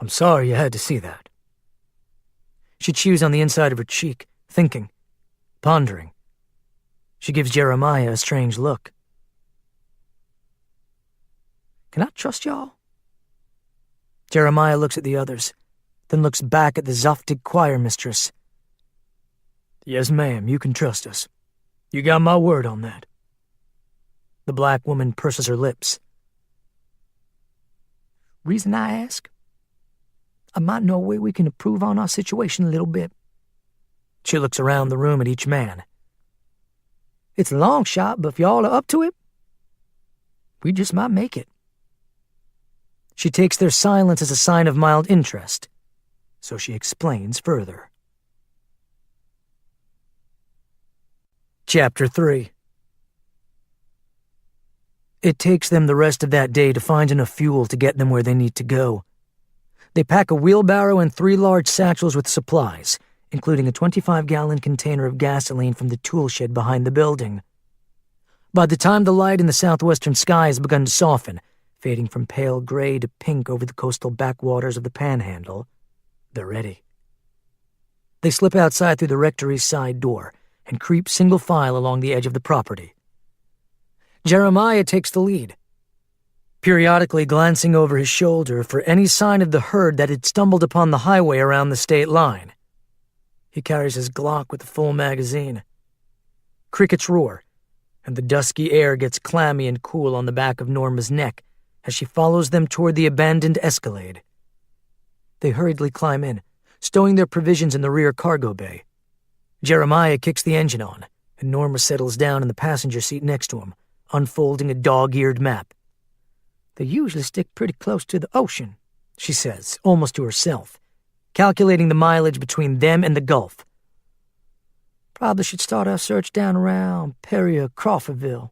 I'm sorry you had to see that. She chews on the inside of her cheek, thinking, pondering. She gives Jeremiah a strange look. Can I trust y'all? Jeremiah looks at the others, then looks back at the Zoftig choir mistress. Yes, ma'am, you can trust us. You got my word on that. The black woman purses her lips. Reason I ask? I might know a way we can improve on our situation a little bit. She looks around the room at each man. It's a long shot, but if y'all are up to it, we just might make it. She takes their silence as a sign of mild interest, so she explains further. Chapter 3. It takes them the rest of that day to find enough fuel to get them where they need to go. They pack a wheelbarrow and 3 large satchels with supplies, including a 25-gallon container of gasoline from the tool shed behind the building. By the time the light in the southwestern sky has begun to soften, fading from pale gray to pink over the coastal backwaters of the Panhandle, they're ready. They slip outside through the rectory's side door and creep single file along the edge of the property. Jeremiah takes the lead, periodically glancing over his shoulder for any sign of the herd that had stumbled upon the highway around the state line. He carries his Glock with a full magazine. Crickets roar, and the dusky air gets clammy and cool on the back of Norma's neck as she follows them toward the abandoned Escalade. They hurriedly climb in, stowing their provisions in the rear cargo bay. Jeremiah kicks the engine on, and Norma settles down in the passenger seat next to him, unfolding a dog-eared map. They usually stick pretty close to the ocean, she says, almost to herself, calculating the mileage between them and the Gulf. Probably should start our search down around Perry or Crawfordville.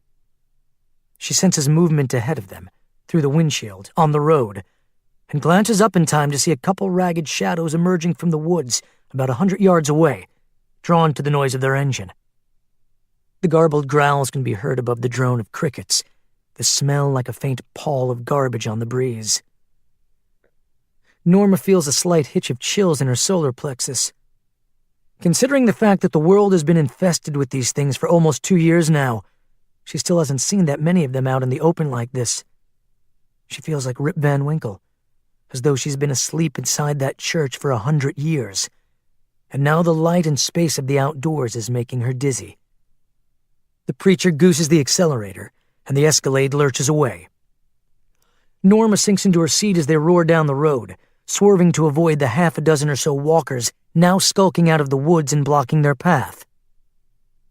She senses movement ahead of them, through the windshield, on the road, and glances up in time to see a couple ragged shadows emerging from the woods about 100 yards away, drawn to the noise of their engine. The garbled growls can be heard above the drone of crickets, the smell like a faint pall of garbage on the breeze. Norma feels a slight hitch of chills in her solar plexus. Considering the fact that the world has been infested with these things for almost 2 years now, she still hasn't seen that many of them out in the open like this. She feels like Rip Van Winkle, as though she's been asleep inside that church for 100 years, and now the light and space of the outdoors is making her dizzy. The preacher gooses the accelerator, and the Escalade lurches away. Norma sinks into her seat as they roar down the road, swerving to avoid the half a dozen or so walkers now skulking out of the woods and blocking their path.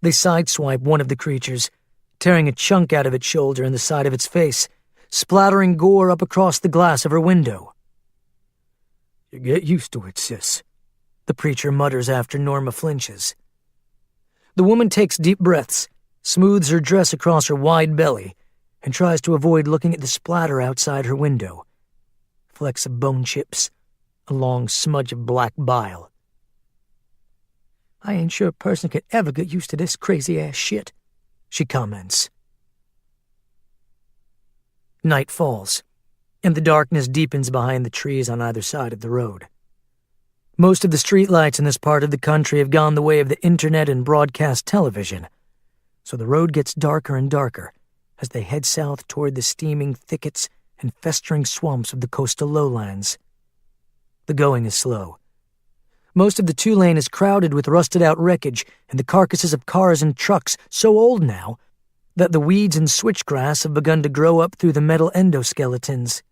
They sideswipe one of the creatures, tearing a chunk out of its shoulder and the side of its face, splattering gore up across the glass of her window. You get used to it, sis, the preacher mutters after Norma flinches. The woman takes deep breaths, smooths her dress across her wide belly, and tries to avoid looking at the splatter outside her window. Flecks of bone chips, a long smudge of black bile. I ain't sure a person could ever get used to this crazy-ass shit, she comments. Night falls, and the darkness deepens behind the trees on either side of the road. Most of the streetlights in this part of the country have gone the way of the internet and broadcast television, so the road gets darker and darker as they head south toward the steaming thickets and festering swamps of the coastal lowlands. The going is slow. Most of the 2-lane is crowded with rusted-out wreckage and the carcasses of cars and trucks so old now that the weeds and switchgrass have begun to grow up through the metal endoskeletons.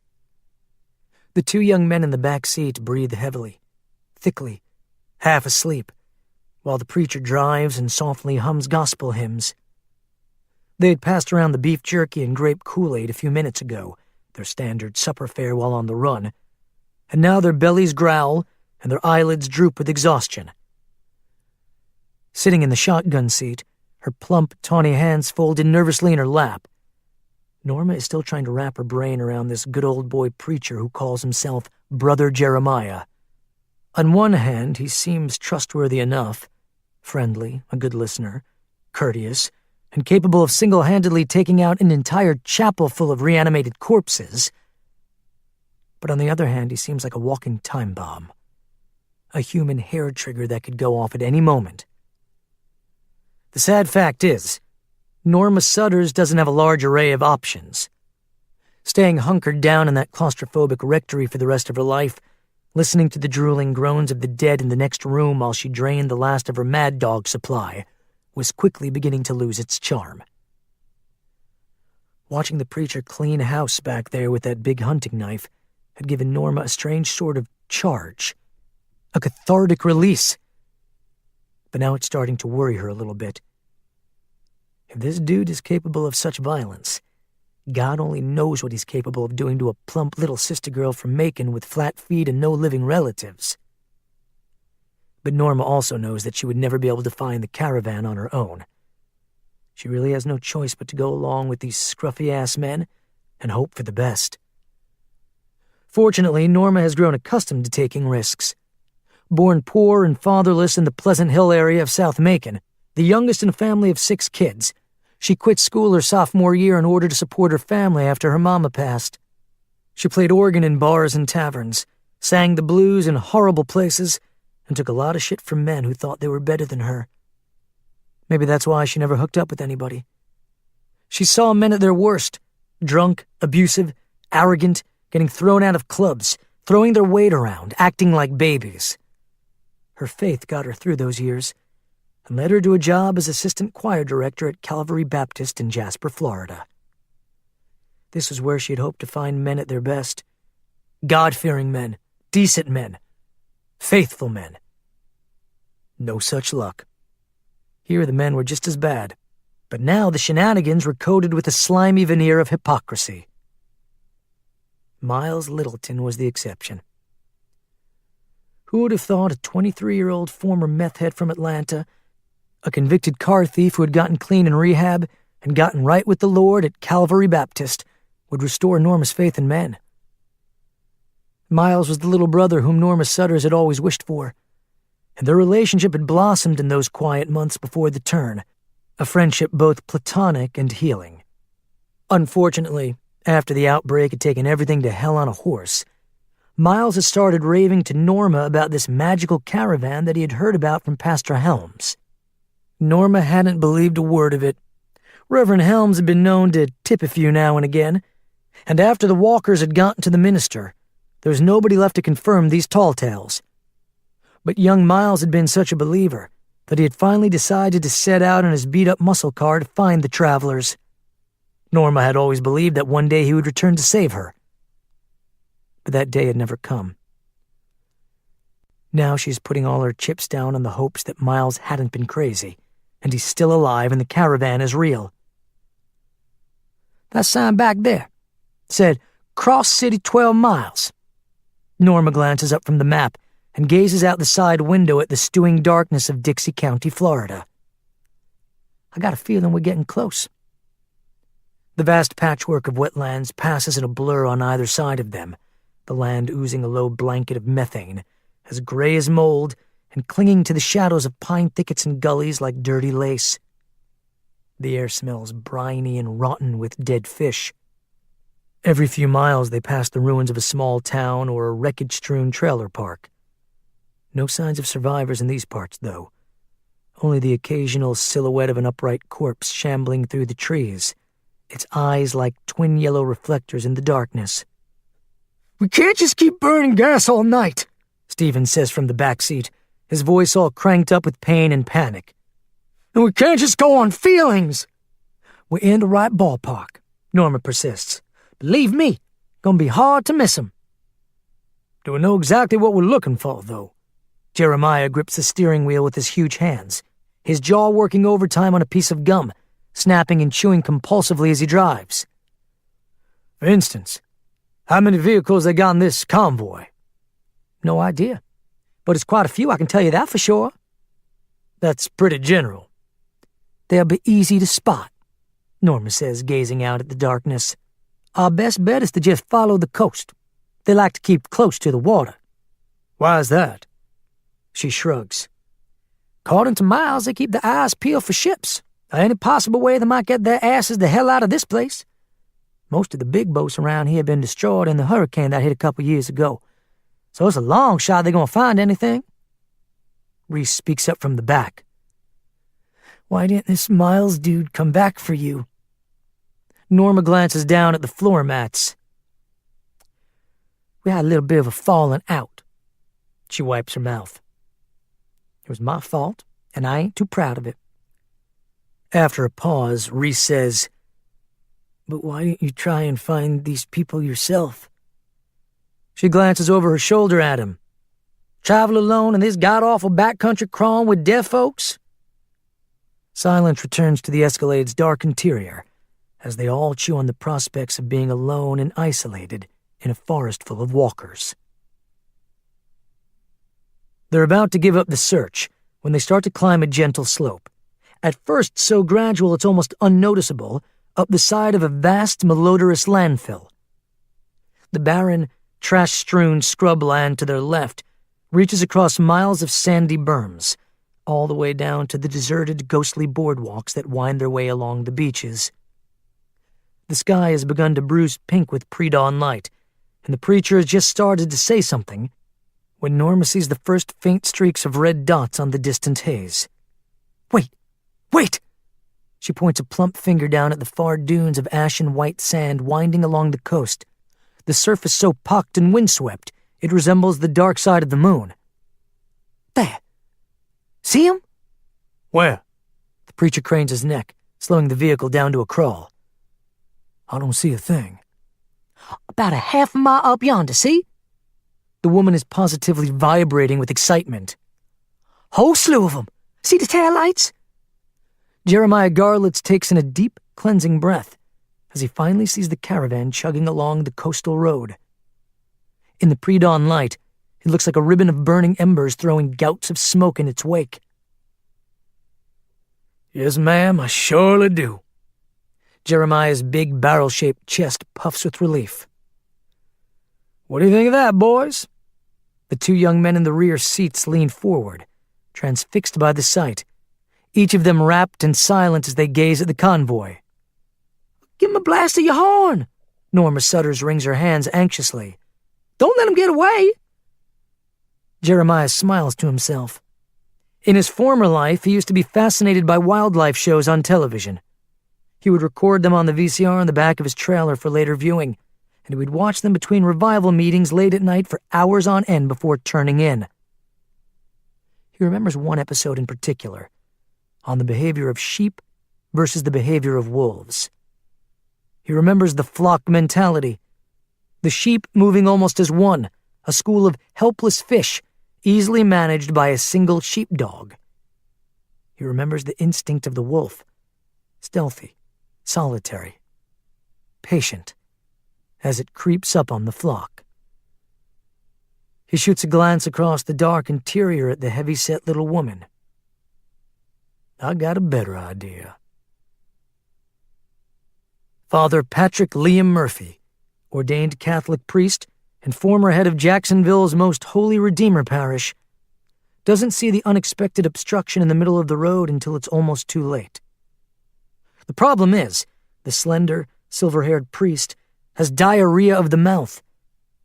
The 2 young men in the back seat breathe heavily, thickly, half asleep, while the preacher drives and softly hums gospel hymns. They had passed around the beef jerky and grape Kool-Aid a few minutes ago, their standard supper fare while on the run, and now their bellies growl and their eyelids droop with exhaustion. Sitting in the shotgun seat, her plump, tawny hands folded nervously in her lap, Norma is still trying to wrap her brain around this good old boy preacher who calls himself Brother Jeremiah. On one hand, he seems trustworthy enough, friendly, a good listener, courteous, and capable of single-handedly taking out an entire chapel full of reanimated corpses. But on the other hand, he seems like a walking time bomb. A human hair trigger that could go off at any moment. The sad fact is, Norma Sutters doesn't have a large array of options. Staying hunkered down in that claustrophobic rectory for the rest of her life, listening to the drooling groans of the dead in the next room while she drained the last of her Mad Dog supply, was quickly beginning to lose its charm. Watching the preacher clean house back there with that big hunting knife had given Norma a strange sort of charge, a cathartic release. But now it's starting to worry her a little bit. If this dude is capable of such violence, God only knows what he's capable of doing to a plump little sister girl from Macon with flat feet and no living relatives. But Norma also knows that she would never be able to find the caravan on her own. She really has no choice but to go along with these scruffy-ass men and hope for the best. Fortunately, Norma has grown accustomed to taking risks. Born poor and fatherless in the Pleasant Hill area of South Macon, the youngest in a family of 6 kids, she quit school her sophomore year in order to support her family after her mama passed. She played organ in bars and taverns, sang the blues in horrible places, and took a lot of shit from men who thought they were better than her. Maybe that's why she never hooked up with anybody. She saw men at their worst, drunk, abusive, arrogant, getting thrown out of clubs, throwing their weight around, acting like babies. Her faith got her through those years, and led her to a job as assistant choir director at Calvary Baptist in Jasper, Florida. This was where she had hoped to find men at their best. God-fearing men, decent men, faithful men. No such luck. Here the men were just as bad, but now the shenanigans were coated with a slimy veneer of hypocrisy. Miles Littleton was the exception. Who would have thought a 23-year-old former meth head from Atlanta, a convicted car thief who had gotten clean in rehab and gotten right with the Lord at Calvary Baptist, would restore Norma's faith in men? Miles was the little brother whom Norma Sutters had always wished for, and their relationship had blossomed in those quiet months before the turn, a friendship both platonic and healing. Unfortunately, after the outbreak had taken everything to hell on a horse, Miles had started raving to Norma about this magical caravan that he had heard about from Pastor Helms. Norma hadn't believed a word of it. Reverend Helms had been known to tip a few now and again, and after the Walkers had gotten to the minister, there was nobody left to confirm these tall tales. But young Miles had been such a believer that he had finally decided to set out on his beat-up muscle car to find the travelers. Norma had always believed that one day he would return to save her. But that day had never come. Now she's putting all her chips down on the hopes that Miles hadn't been crazy, and he's still alive and the caravan is real. That sign back there said, "Cross City 12 miles." Norma glances up from the map and gazes out the side window at the stewing darkness of Dixie County, Florida. I got a feeling we're getting close. The vast patchwork of wetlands passes in a blur on either side of them, the land oozing a low blanket of methane, as gray as mold and clinging to the shadows of pine thickets and gullies like dirty lace. The air smells briny and rotten with dead fish. Every few miles they pass the ruins of a small town or a wreckage-strewn trailer park. No signs of survivors in these parts, though. Only the occasional silhouette of an upright corpse shambling through the trees, its eyes like twin yellow reflectors in the darkness. "We can't just keep burning gas all night," Stephen says from the back seat, his voice all cranked up with pain and panic. "And we can't just go on feelings." "We're in the right ballpark," Norma persists. "Believe me, gonna be hard to miss 'em." "Do we know exactly what we're looking for, though?" Jeremiah grips the steering wheel with his huge hands, his jaw working overtime on a piece of gum, snapping and chewing compulsively as he drives. "For instance, how many vehicles they got in this convoy?" "No idea. But it's quite a few, I can tell you that for sure." "That's pretty general." "They'll be easy to spot," Norma says, gazing out at the darkness. "Our best bet is to just follow the coast. They like to keep close to the water." "Why is that?" She shrugs. "According to Miles, they keep their eyes peeled for ships, or any possible way they might get their asses the hell out of this place. Most of the big boats around here have been destroyed in the hurricane that hit a couple years ago, so it's a long shot they're gonna find anything. Reese speaks up from the back. Why didn't this Miles dude come back for you? Norma glances down at the floor mats. We had a little bit of a falling out. She wipes her mouth. It was my fault, and I ain't too proud of it. After a pause, Reese says, But why didn't you try and find these people yourself? She glances over her shoulder at him. Travel alone in this god-awful backcountry crawling with deaf folks? Silence returns to the Escalade's dark interior as they all chew on the prospects of being alone and isolated in a forest full of walkers. They're about to give up the search when they start to climb a gentle slope, at first so gradual it's almost unnoticeable, up the side of a vast, malodorous landfill. The barren, trash-strewn scrub land to their left reaches across miles of sandy berms, all the way down to the deserted, ghostly boardwalks that wind their way along the beaches. The sky has begun to bruise pink with pre-dawn light, and the preacher has just started to say something when Norma sees the first faint streaks of red dots on the distant haze. Wait! Wait! She points a plump finger down at the far dunes of ashen white sand winding along the coast, the surface so pocked and windswept it resembles the dark side of the moon. There! See him? Where? The preacher cranes his neck, slowing the vehicle down to a crawl. I don't see a thing. About a half a mile up yonder, see? The woman is positively vibrating with excitement. Whole slew of them. See the taillights? Jeremiah Garlitz takes in a deep, cleansing breath as he finally sees the caravan chugging along the coastal road. In the pre-dawn light, it looks like a ribbon of burning embers throwing gouts of smoke in its wake. Yes, ma'am, I surely do. Jeremiah's big barrel-shaped chest puffs with relief. What do you think of that, boys? The two young men in the rear seats lean forward, transfixed by the sight, each of them rapt and silent as they gaze at the convoy. Give him a blast of your horn! Norma Sutters wrings her hands anxiously. Don't let him get away! Jeremiah smiles to himself. In his former life, he used to be fascinated by wildlife shows on television. He would record them on the VCR in the back of his trailer for later viewing, and he would watch them between revival meetings late at night for hours on end before turning in. He remembers one episode in particular, on the behavior of sheep versus the behavior of wolves. He remembers the flock mentality, the sheep moving almost as one, a school of helpless fish, easily managed by a single sheepdog. He remembers the instinct of the wolf, stealthy, solitary, patient, as it creeps up on the flock. He shoots a glance across the dark interior at the heavy-set little woman. I got a better idea. Father Patrick Liam Murphy, ordained Catholic priest and former head of Jacksonville's Most Holy Redeemer Parish, doesn't see the unexpected obstruction in the middle of the road until it's almost too late. The problem is, the slender, silver-haired priest has diarrhea of the mouth,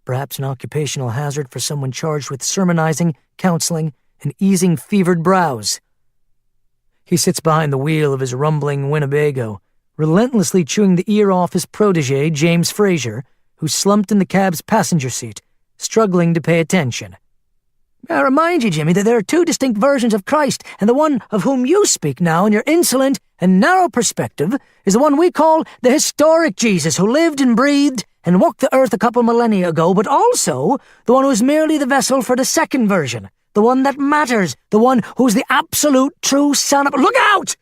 perhaps an occupational hazard for someone charged with sermonizing, counseling, and easing fevered brows. He sits behind the wheel of his rumbling Winnebago, relentlessly chewing the ear off his protege, James Fraser, who's slumped in the cab's passenger seat, struggling to pay attention. I remind you, Jimmy, that there are two distinct versions of Christ, and the one of whom you speak now in your insolent and narrow perspective is the one we call the historic Jesus who lived and breathed and walked the earth a couple millennia ago, but also the one who is merely the vessel for the second version, the one that matters, the one who's the absolute true son of— Look out!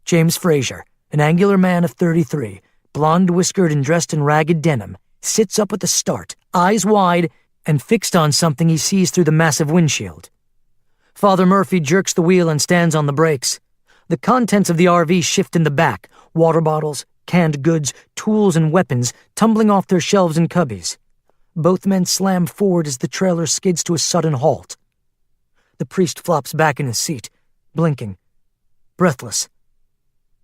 James Fraser, an angular man of 33, blonde-whiskered and dressed in ragged denim, sits up at the start, eyes wide, and fixed on something he sees through the massive windshield. Father Murphy jerks the wheel and stands on the brakes. The contents of the RV shift in the back, water bottles, canned goods, tools, and weapons tumbling off their shelves and cubbies. Both men slam forward as the trailer skids to a sudden halt. The priest flops back in his seat, blinking, breathless.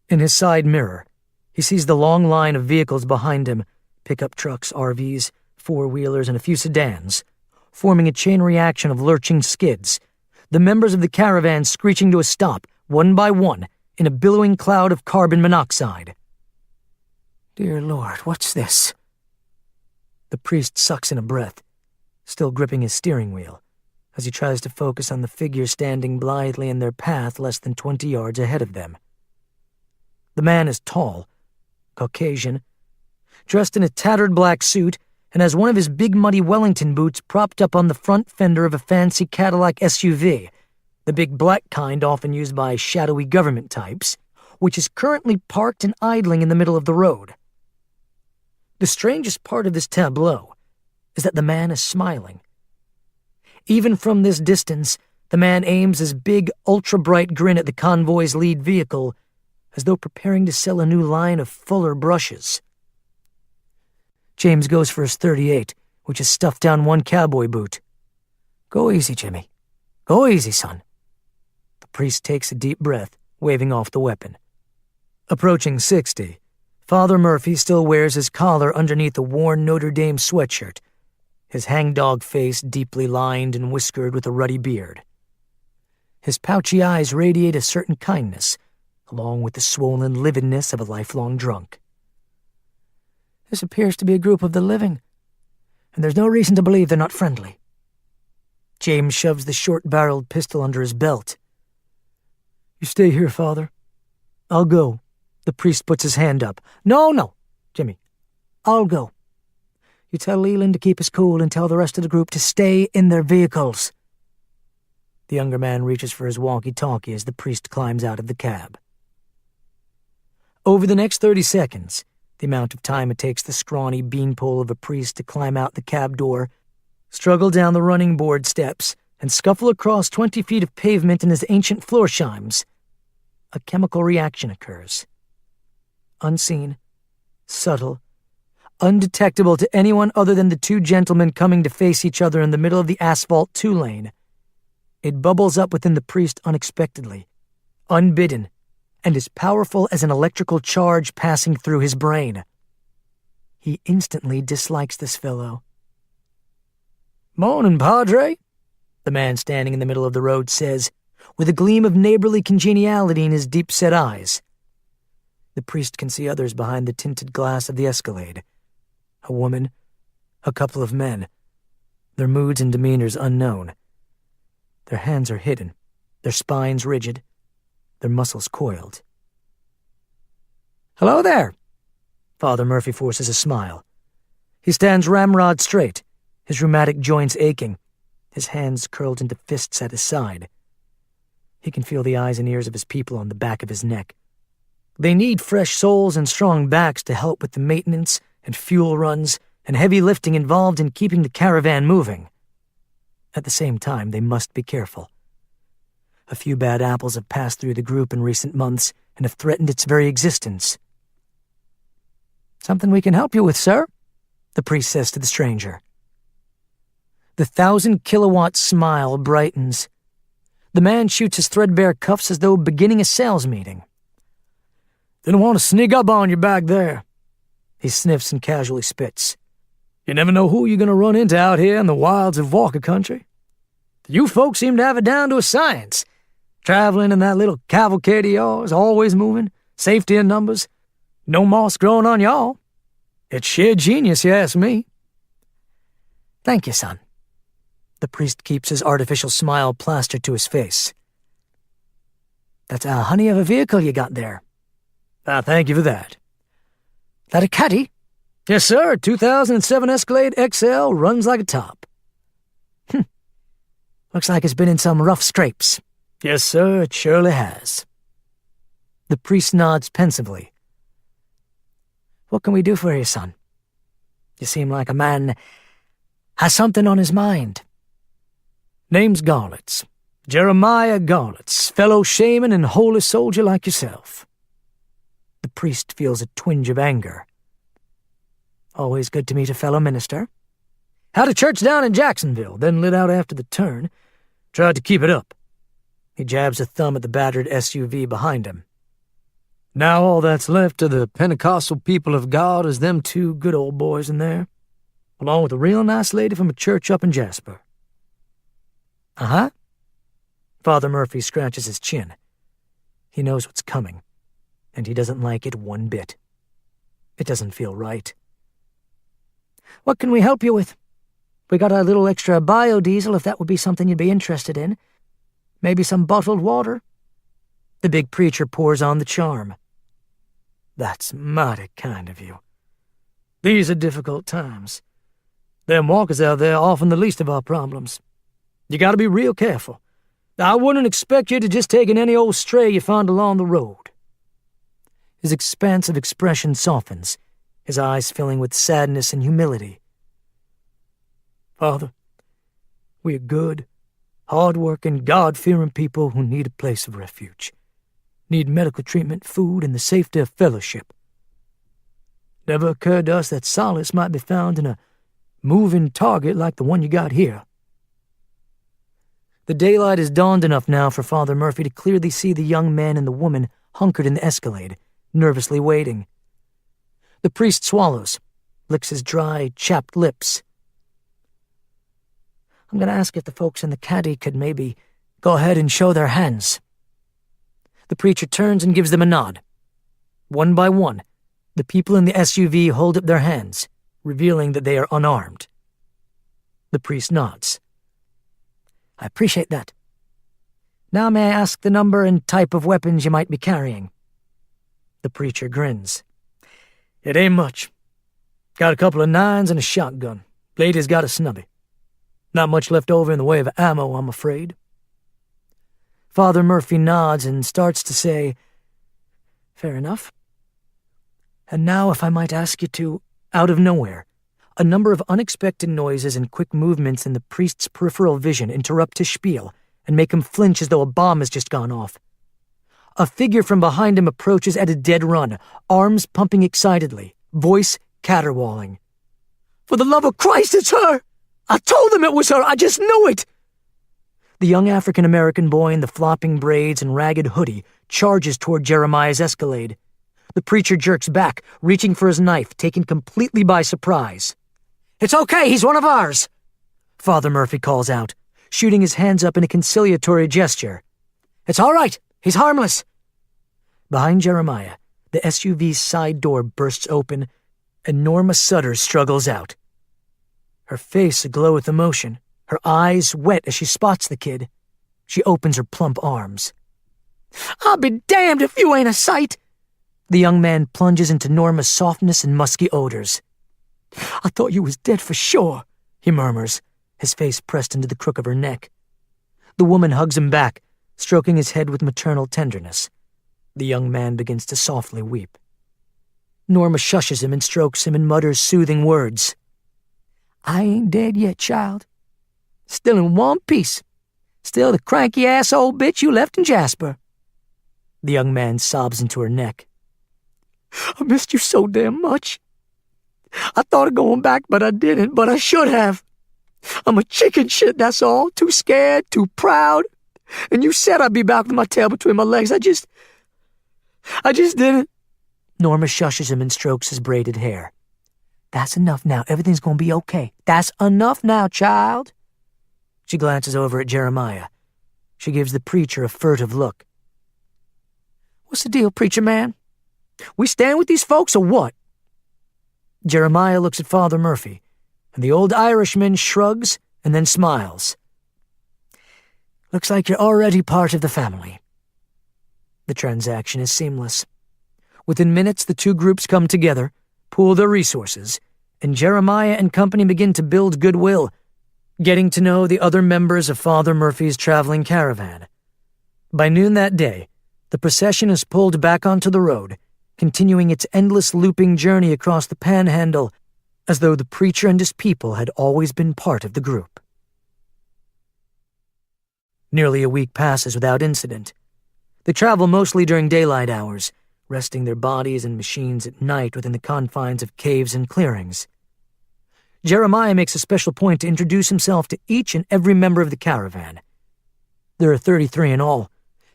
In his side mirror, He sees the long line of vehicles behind him, pickup trucks, RVs, four-wheelers, and a few sedans, forming a chain reaction of lurching skids, the members of the caravan screeching to a stop, one by one, in a billowing cloud of carbon monoxide. Dear Lord, what's this? The priest sucks in a breath, still gripping his steering wheel, as he tries to focus on the figure standing blithely in their path less than 20 yards ahead of them. The man is tall, Caucasian, dressed in a tattered black suit, and has one of his big muddy Wellington boots propped up on the front fender of a fancy Cadillac SUV, the big black kind often used by shadowy government types, which is currently parked and idling in the middle of the road. The strangest part of this tableau is that the man is smiling. Even from this distance, the man aims his big, ultra-bright grin at the convoy's lead vehicle, as though preparing to sell a new line of Fuller brushes. James goes for his .38, which is stuffed down one cowboy boot. Go easy, Jimmy. Go easy, son. The priest takes a deep breath, waving off the weapon. Approaching 60, Father Murphy still wears his collar underneath a worn Notre Dame sweatshirt, his hangdog face deeply lined and whiskered with a ruddy beard. His pouchy eyes radiate a certain kindness, along with the swollen lividness of a lifelong drunk. This appears to be a group of the living, and there's no reason to believe they're not friendly. James shoves the short-barreled pistol under his belt. You stay here, Father. I'll go. The priest puts his hand up. No, Jimmy. I'll go. You tell Leland to keep us cool and tell the rest of the group to stay in their vehicles. The younger man reaches for his walkie-talkie as the priest climbs out of the cab. Over the next 30 seconds, the amount of time it takes the scrawny beanpole of a priest to climb out the cab door, struggle down the running board steps, and scuffle across 20 feet of pavement in his ancient Florsheim's, a chemical reaction occurs. Unseen, subtle, undetectable to anyone other than the two gentlemen coming to face each other in the middle of the asphalt two-lane. It bubbles up within the priest unexpectedly, unbidden, and as powerful as an electrical charge passing through his brain. He instantly dislikes this fellow. "Morning, Padre," the man standing in the middle of the road says, with a gleam of neighborly congeniality in his deep-set eyes. The priest can see others behind the tinted glass of the Escalade. A woman, a couple of men, their moods and demeanors unknown. Their hands are hidden, their spines rigid, their muscles coiled. "Hello there." Father Murphy forces a smile. He stands ramrod straight, his rheumatic joints aching, his hands curled into fists at his side. He can feel the eyes and ears of his people on the back of his neck. They need fresh souls and strong backs to help with the maintenance and fuel runs and heavy lifting involved in keeping the caravan moving. At the same time, they must be careful. A few bad apples have passed through the group in recent months and have threatened its very existence. "Something we can help you with, sir," the priest says to the stranger. The 1,000-kilowatt smile brightens. The man shoots his threadbare cuffs as though beginning a sales meeting. "Didn't want to sneak up on you back there." He sniffs and casually spits. "You never know who you're going to run into out here in the wilds of Walker country. You folks seem to have it down to a science. Traveling in that little cavalcade of yours, always moving, safety in numbers, no moss growing on y'all. It's sheer genius, you ask me." "Thank you, son." The priest keeps his artificial smile plastered to his face. "That's a honey of a vehicle you got there." Thank you for that." "That a caddy?" "Yes, sir. 2007 Escalade XL, runs like a top." "Looks like it's been in some rough scrapes." "Yes, sir, it surely has." The priest nods pensively. "What can we do for you, son? You seem like a man has something on his mind." "Name's Garlitz. Jeremiah Garlitz, fellow shaman and holy soldier like yourself." The priest feels a twinge of anger. "Always good to meet a fellow minister." "Had a church down in Jacksonville, then lit out after the turn. Tried to keep it up." He jabs a thumb at the battered SUV behind him. Now all that's left of the Pentecostal people of God is them two good old boys in there, along with a real nice lady from a church up in Jasper. Uh-huh. Father Murphy scratches his chin. He knows what's coming, and he doesn't like it one bit. It doesn't feel right. What can we help you with? We got a little extra biodiesel if that would be something you'd be interested in. Maybe some bottled water. The big preacher pours on the charm. That's mighty kind of you. These are difficult times. Them walkers out there are often the least of our problems. You gotta be real careful. I wouldn't expect you to just take in any old stray you find along the road. His expansive expression softens, his eyes filling with sadness and humility. Father, we're good, hard-working, God-fearing people who need a place of refuge, need medical treatment, food, and the safety of fellowship. Never occurred to us that solace might be found in a moving target like the one you got here. The daylight has dawned enough now for Father Murphy to clearly see the young man and the woman hunkered in the Escalade, nervously waiting. The priest swallows, licks his dry, chapped lips. I'm going to ask if the folks in the caddy could maybe go ahead and show their hands. The preacher turns and gives them a nod. One by one, the people in the SUV hold up their hands, revealing that they are unarmed. The priest nods. I appreciate that. Now may I ask the number and type of weapons you might be carrying? The preacher grins. It ain't much. Got a couple of 9s and a shotgun. Lady's got a snubby. Not much left over in the way of ammo, I'm afraid. Father Murphy nods and starts to say, Fair enough. And now if I might ask you to, out of nowhere, a number of unexpected noises and quick movements in the priest's peripheral vision interrupt his spiel and make him flinch as though a bomb has just gone off. A figure from behind him approaches at a dead run, arms pumping excitedly, voice caterwauling. For the love of Christ, it's her! I told them it was her! I just knew it! The young African-American boy in the flopping braids and ragged hoodie charges toward Jeremiah's Escalade. The preacher jerks back, reaching for his knife, taken completely by surprise. It's okay, he's one of ours! Father Murphy calls out, shooting his hands up in a conciliatory gesture. It's all right, he's harmless. Behind Jeremiah, the SUV's side door bursts open, and Norma Sutter struggles out. Her face aglow with emotion, her eyes wet as she spots the kid. She opens her plump arms. I'll be damned if you ain't a sight! The young man plunges into Norma's softness and musky odors. I thought you was dead for sure, he murmurs, his face pressed into the crook of her neck. The woman hugs him back, stroking his head with maternal tenderness. The young man begins to softly weep. Norma shushes him and strokes him and mutters soothing words. I ain't dead yet, child. Still in one piece. Still the cranky-ass old bitch you left in Jasper. The young man sobs into her neck. I missed you so damn much. I thought of going back, but I didn't, but I should have. I'm a chicken shit, that's all. Too scared, too proud. And you said I'd be back with my tail between my legs. I just didn't. Norma shushes him and strokes his braided hair. That's enough now. Everything's gonna be okay. That's enough now, child. She glances over at Jeremiah. She gives the preacher a furtive look. What's the deal, preacher man? We stand with these folks or what? Jeremiah looks at Father Murphy, and the old Irishman shrugs and then smiles. Looks like you're already part of the family. The transaction is seamless. Within minutes, the two groups come together, pool their resources, and Jeremiah and company begin to build goodwill, getting to know the other members of Father Murphy's traveling caravan. By noon that day, the procession is pulled back onto the road, continuing its endless looping journey across the Panhandle, as though the preacher and his people had always been part of the group. Nearly a week passes without incident. They travel mostly during daylight hours, resting their bodies and machines at night within the confines of caves and clearings. Jeremiah makes a special point to introduce himself to each and every member of the caravan. There are 33 in all,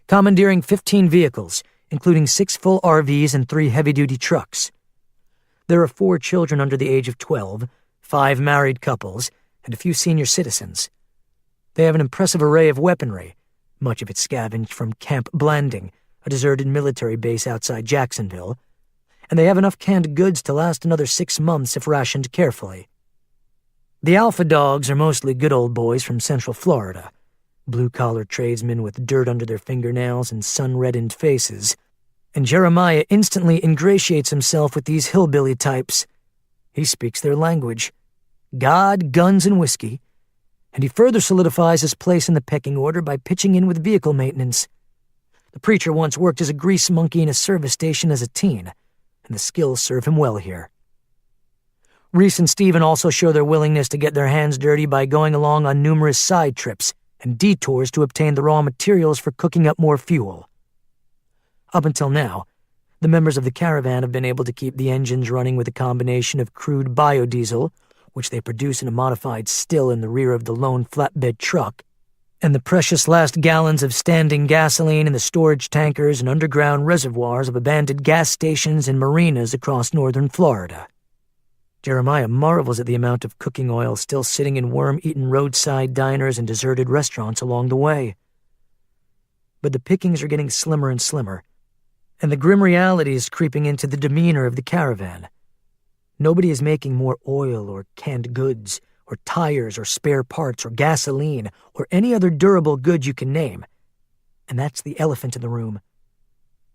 commandeering 15 vehicles, including 6 full RVs and 3 heavy-duty trucks. There are 4 children under the age of 12, 5 married couples, and a few senior citizens. They have an impressive array of weaponry, much of it scavenged from Camp Blanding, a deserted military base outside Jacksonville, and they have enough canned goods to last another 6 months if rationed carefully. The Alpha Dogs are mostly good old boys from Central Florida, blue-collar tradesmen with dirt under their fingernails and sun-reddened faces, and Jeremiah instantly ingratiates himself with these hillbilly types. He speaks their language: God, guns, and whiskey, and he further solidifies his place in the pecking order by pitching in with vehicle maintenance. The preacher once worked as a grease monkey in a service station as a teen, and the skills serve him well here. Reese and Stephen also show their willingness to get their hands dirty by going along on numerous side trips and detours to obtain the raw materials for cooking up more fuel. Up until now, the members of the caravan have been able to keep the engines running with a combination of crude biodiesel, which they produce in a modified still in the rear of the lone flatbed truck, and the precious last gallons of standing gasoline in the storage tankers and underground reservoirs of abandoned gas stations and marinas across northern Florida. Jeremiah marvels at the amount of cooking oil still sitting in worm-eaten roadside diners and deserted restaurants along the way. But the pickings are getting slimmer and slimmer, and the grim reality is creeping into the demeanor of the caravan. Nobody is making more oil or canned goods or tires or spare parts or gasoline or any other durable good you can name. And that's the elephant in the room.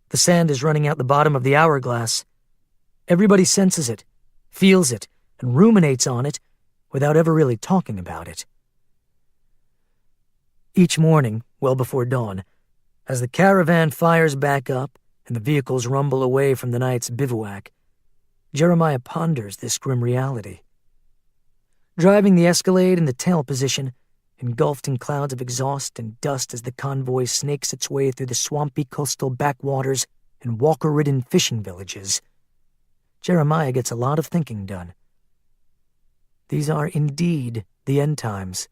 The sand is running out the bottom of the hourglass. Everybody senses it, feels it, and ruminates on it without ever really talking about it. Each morning, well before dawn, as the caravan fires back up and the vehicles rumble away from the night's bivouac, Jeremiah ponders this grim reality. Driving the Escalade in the tail position, engulfed in clouds of exhaust and dust as the convoy snakes its way through the swampy coastal backwaters and walker-ridden fishing villages, Jeremiah gets a lot of thinking done. These are indeed the end times,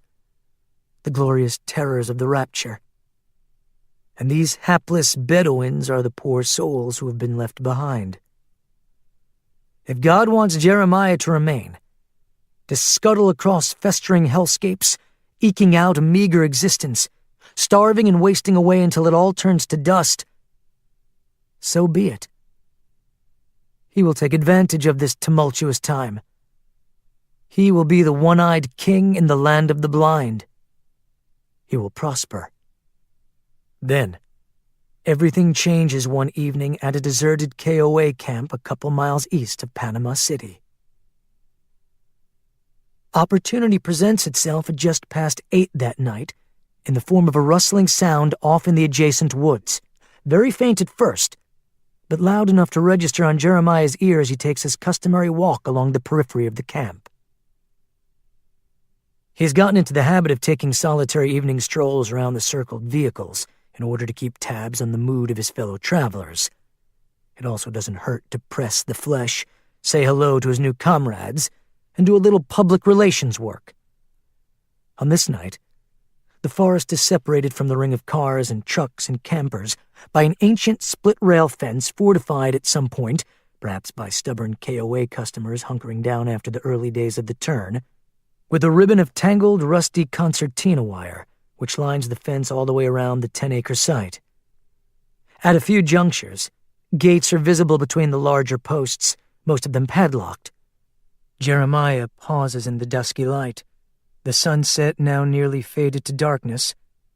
the glorious terrors of the rapture. And these hapless Bedouins are the poor souls who have been left behind. If God wants Jeremiah to remain, to scuttle across festering hellscapes, eking out a meager existence, starving and wasting away until it all turns to dust, so be it. He will take advantage of this tumultuous time. He will be the one-eyed king in the land of the blind. He will prosper. Then, everything changes one evening at a deserted KOA camp a couple miles east of Panama City. Opportunity presents itself at just past 8 that night in the form of a rustling sound off in the adjacent woods, very faint at first, but loud enough to register on Jeremiah's ear as he takes his customary walk along the periphery of the camp. He's gotten into the habit of taking solitary evening strolls around the circled vehicles in order to keep tabs on the mood of his fellow travelers. It also doesn't hurt to press the flesh, say hello to his new comrades, and do a little public relations work. On this night, the forest is separated from the ring of cars and trucks and campers by an ancient split-rail fence fortified at some point, perhaps by stubborn KOA customers hunkering down after the early days of the turn, with a ribbon of tangled, rusty concertina wire, which lines the fence all the way around the 10-acre site. At a few junctures, gates are visible between the larger posts, most of them padlocked. Jeremiah pauses in the dusky light. The sunset now nearly faded to darkness.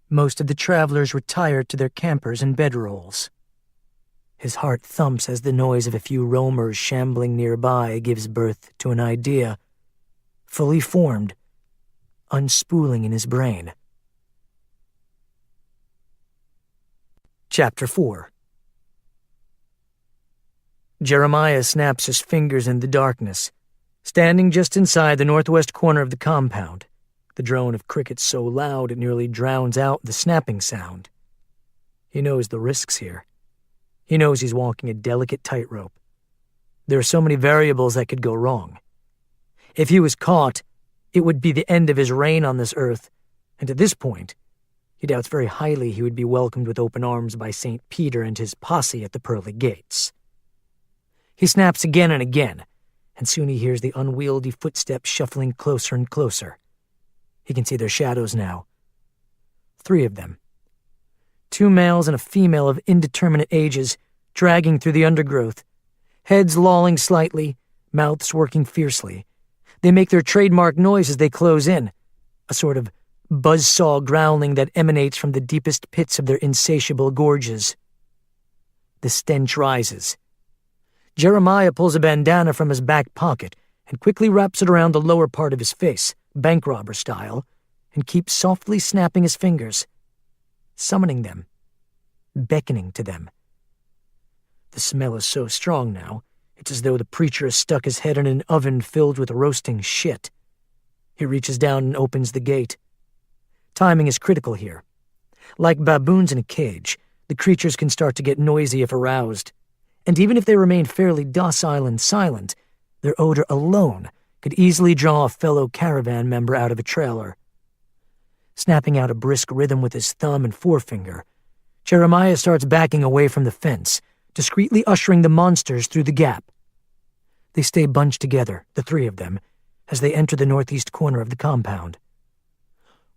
Most of the travelers retired to their campers and bedrolls. His heart thumps as the noise of a few roamers shambling nearby gives birth to an idea, fully formed, unspooling in his brain. Chapter 4. Jeremiah snaps his fingers in the darkness, standing just inside the northwest corner of the compound, the drone of crickets so loud it nearly drowns out the snapping sound. He knows the risks here. He knows he's walking a delicate tightrope. There are so many variables that could go wrong. If he was caught, it would be the end of his reign on this earth, and at this point, He doubts very highly he would be welcomed with open arms by St. Peter and his posse at the pearly gates. He snaps again and again, and soon he hears the unwieldy footsteps shuffling closer and closer. He can see their shadows now. 3 of them. 2 males and a female of indeterminate ages, dragging through the undergrowth, heads lolling slightly, mouths working fiercely. They make their trademark noise as they close in, a sort of buzzsaw growling that emanates from the deepest pits of their insatiable gorges. The stench rises. Jeremiah pulls a bandana from his back pocket and quickly wraps it around the lower part of his face, bank robber style, and keeps softly snapping his fingers, summoning them, beckoning to them. The smell is so strong now, it's as though the preacher has stuck his head in an oven filled with roasting shit. He reaches down and opens the gate. Timing is critical here. Like baboons in a cage, the creatures can start to get noisy if aroused, and even if they remain fairly docile and silent, their odor alone could easily draw a fellow caravan member out of a trailer. Snapping out a brisk rhythm with his thumb and forefinger, Jeremiah starts backing away from the fence, discreetly ushering the monsters through the gap. They stay bunched together, the 3 of them, as they enter the northeast corner of the compound.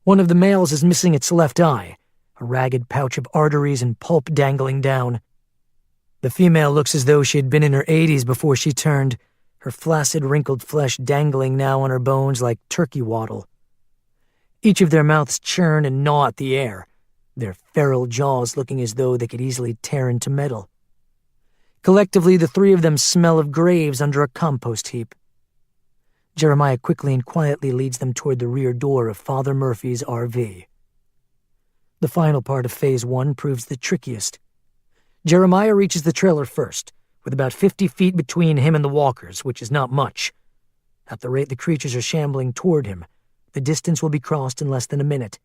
One of the males is missing its left eye, a ragged pouch of arteries and pulp dangling down. The female looks as though she had been in her 80s before she turned, her flaccid, wrinkled flesh dangling now on her bones like turkey waddle. Each of their mouths churn and gnaw at the air, their feral jaws looking as though they could easily tear into metal. Collectively, the 3 of them smell of graves under a compost heap. Jeremiah quickly and quietly leads them toward the rear door of Father Murphy's RV. The final part of Phase 1 proves the trickiest. Jeremiah reaches the trailer first, with about 50 feet between him and the walkers, which is not much. At the rate the creatures are shambling toward him, the distance will be crossed in less than a minute.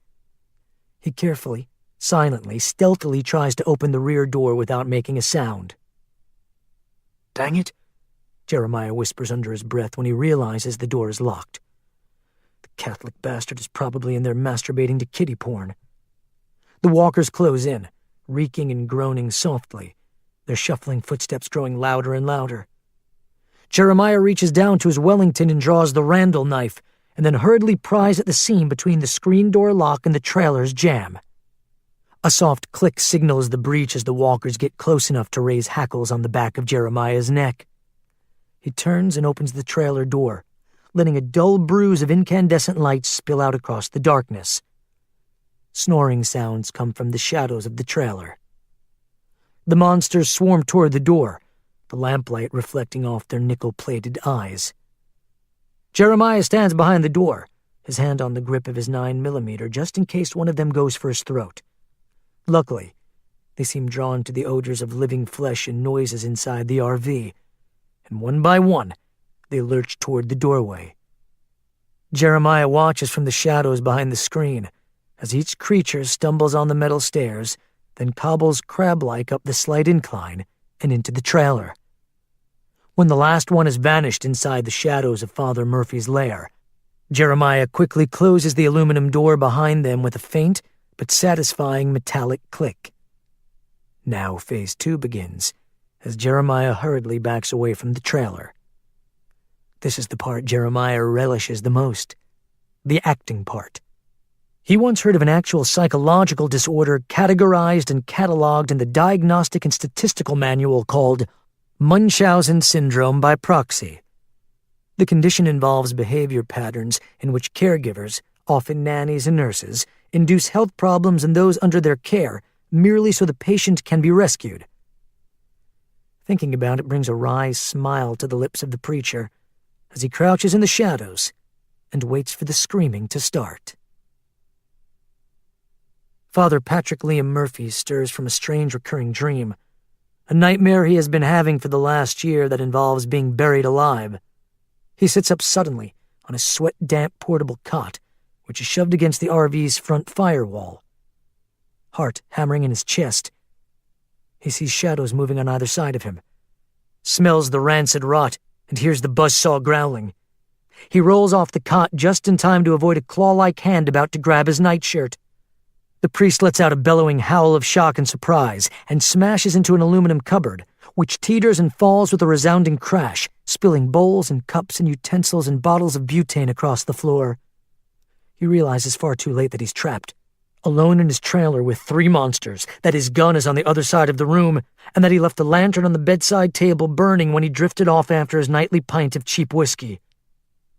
He carefully, silently, stealthily tries to open the rear door without making a sound. "Dang it," Jeremiah whispers under his breath when he realizes the door is locked. The Catholic bastard is probably in there masturbating to kiddie porn. The walkers close in, reeking and groaning softly, their shuffling footsteps growing louder and louder. Jeremiah reaches down to his Wellington and draws the Randall knife, and then hurriedly pries at the seam between the screen door lock and the trailer's jamb. A soft click signals the breach as the walkers get close enough to raise hackles on the back of Jeremiah's neck. He turns and opens the trailer door, letting a dull bruise of incandescent light spill out across the darkness. Snoring sounds come from the shadows of the trailer. The monsters swarm toward the door, the lamplight reflecting off their nickel-plated eyes. Jeremiah stands behind the door, his hand on the grip of his 9mm just in case one of them goes for his throat. Luckily, they seem drawn to the odors of living flesh and noises inside the RV, and one by one, they lurch toward the doorway. Jeremiah watches from the shadows behind the screen as each creature stumbles on the metal stairs, then cobbles crab-like up the slight incline and into the trailer. When the last one has vanished inside the shadows of Father Murphy's lair, Jeremiah quickly closes the aluminum door behind them with a faint but satisfying metallic click. Now Phase 2 begins, as Jeremiah hurriedly backs away from the trailer. This is the part Jeremiah relishes the most, the acting part. He once heard of an actual psychological disorder categorized and cataloged in the Diagnostic and Statistical Manual called Munchausen syndrome by proxy. The condition involves behavior patterns in which caregivers, often nannies and nurses, induce health problems in those under their care merely so the patient can be rescued. Thinking about it brings a wry smile to the lips of the preacher as he crouches in the shadows and waits for the screaming to start. Father Patrick Liam Murphy stirs from a strange recurring dream, a nightmare he has been having for the last year that involves being buried alive. He sits up suddenly on a sweat-damp portable cot, which is shoved against the RV's front firewall. Heart hammering in his chest. He sees shadows moving on either side of him, smells the rancid rot, and hears the buzzsaw growling. He rolls off the cot just in time to avoid a claw-like hand about to grab his nightshirt. The priest lets out a bellowing howl of shock and surprise and smashes into an aluminum cupboard, which teeters and falls with a resounding crash, spilling bowls and cups and utensils and bottles of butane across the floor. He realizes far too late that he's trapped, alone in his trailer with 3 monsters, that his gun is on the other side of the room, and that he left the lantern on the bedside table burning when he drifted off after his nightly pint of cheap whiskey.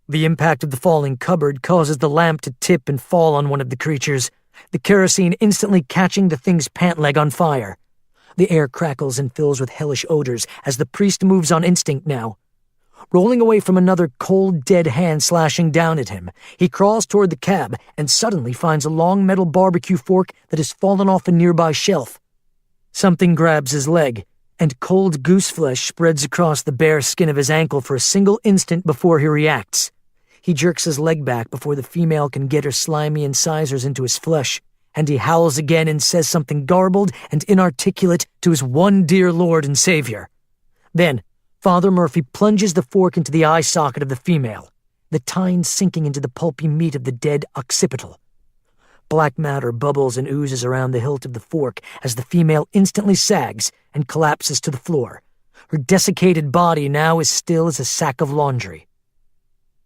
The impact of the falling cupboard causes the lamp to tip and fall on one of the creatures, the kerosene instantly catching the thing's pant leg on fire. The air crackles and fills with hellish odors as the priest moves on instinct now. Rolling away from another cold, dead hand slashing down at him, he crawls toward the cab and suddenly finds a long metal barbecue fork that has fallen off a nearby shelf. Something grabs his leg, and cold goose flesh spreads across the bare skin of his ankle for a single instant before he reacts. He jerks his leg back before the female can get her slimy incisors into his flesh, and he howls again and says something garbled and inarticulate to his one dear Lord and Savior. Then, Father Murphy plunges the fork into the eye socket of the female, the tines sinking into the pulpy meat of the dead occipital. Black matter bubbles and oozes around the hilt of the fork as the female instantly sags and collapses to the floor. Her desiccated body now as still as a sack of laundry.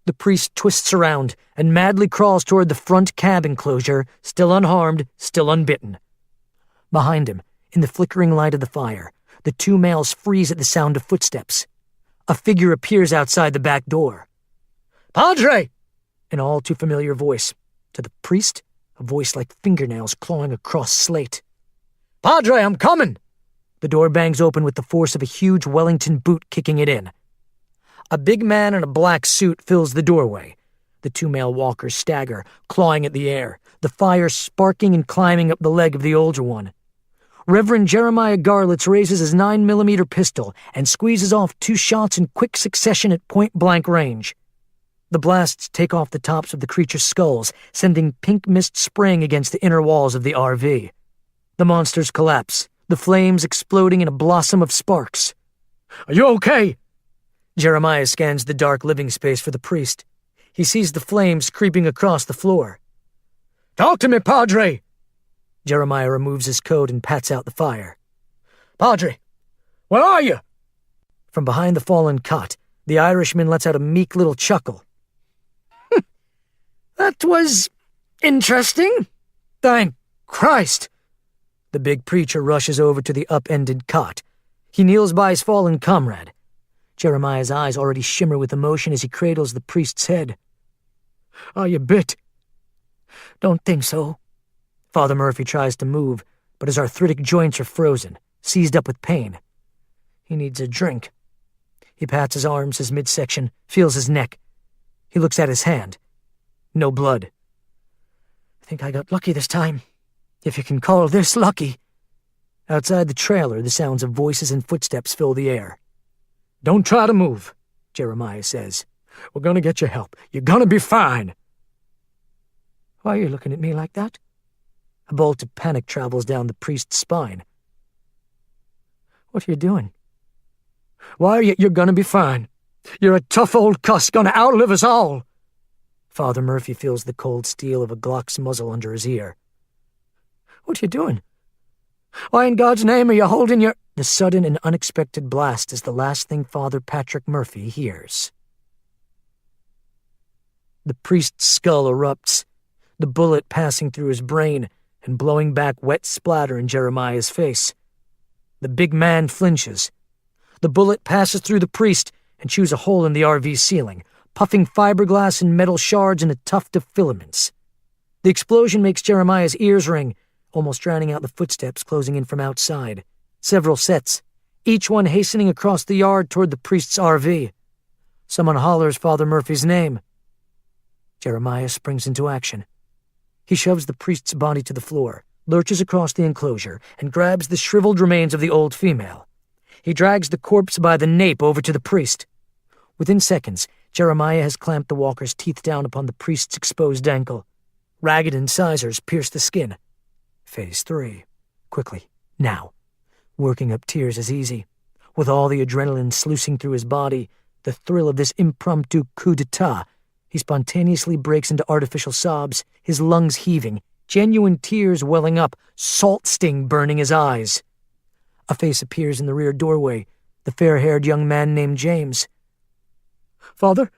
The priest twists around and madly crawls toward the front cab enclosure, still unharmed, still unbitten. Behind him, in the flickering light of the fire, the 2 males freeze at the sound of footsteps. A figure appears outside the back door. "Padre!" An all too familiar voice. To the priest, a voice like fingernails clawing across slate. "Padre, I'm coming!" The door bangs open with the force of a huge Wellington boot kicking it in. A big man in a black suit fills the doorway. The 2 male walkers stagger, clawing at the air, the fire sparking and climbing up the leg of the older one. Reverend Jeremiah Garlitz raises his 9mm pistol and squeezes off 2 shots in quick succession at point-blank range. The blasts take off the tops of the creature's skulls, sending pink mist spraying against the inner walls of the RV. The monsters collapse, the flames exploding in a blossom of sparks. "Are you okay?" Jeremiah scans the dark living space for the priest. He sees the flames creeping across the floor. "Talk to me, Padre!" Jeremiah removes his coat and pats out the fire. "Padre, where are you?" From behind the fallen cot, the Irishman lets out a meek little chuckle. "That was interesting. Thank Christ." The big preacher rushes over to the upended cot. He kneels by his fallen comrade. Jeremiah's eyes already shimmer with emotion as he cradles the priest's head. "Are you bit?" "Don't think so." Father Murphy tries to move, but his arthritic joints are frozen, seized up with pain. He needs a drink. He pats his arms, his midsection, feels his neck. He looks at his hand. No blood. "I think I got lucky this time, if you can call this lucky." Outside the trailer, the sounds of voices and footsteps fill the air. "Don't try to move," Jeremiah says. "We're gonna get you help. You're gonna be fine." "Why are you looking at me like that?" A bolt of panic travels down the priest's spine. "What are you doing?" "Why are you? You're gonna be fine. You're a tough old cuss, gonna outlive us all." Father Murphy feels the cold steel of a Glock's muzzle under his ear. "What are you doing? Why in God's name are you holding your—" The sudden and unexpected blast is the last thing Father Patrick Murphy hears. The priest's skull erupts, the bullet passing through his brain and blowing back wet splatter in Jeremiah's face. The big man flinches. The bullet passes through the priest and chews a hole in the RV ceiling, puffing fiberglass and metal shards in a tuft of filaments. The explosion makes Jeremiah's ears ring, almost drowning out the footsteps closing in from outside. Several sets, each one hastening across the yard toward the priest's RV. Someone hollers Father Murphy's name. Jeremiah springs into action. He shoves the priest's body to the floor, lurches across the enclosure, and grabs the shriveled remains of the old female. He drags the corpse by the nape over to the priest. Within seconds, Jeremiah has clamped the walker's teeth down upon the priest's exposed ankle. Ragged incisors pierce the skin. Phase 3. Quickly. Now. Working up tears is easy. With all the adrenaline sluicing through his body, the thrill of this impromptu coup d'etat, he spontaneously breaks into artificial sobs, his lungs heaving, genuine tears welling up, salt sting burning his eyes. A face appears in the rear doorway, the fair-haired young man named James. Father?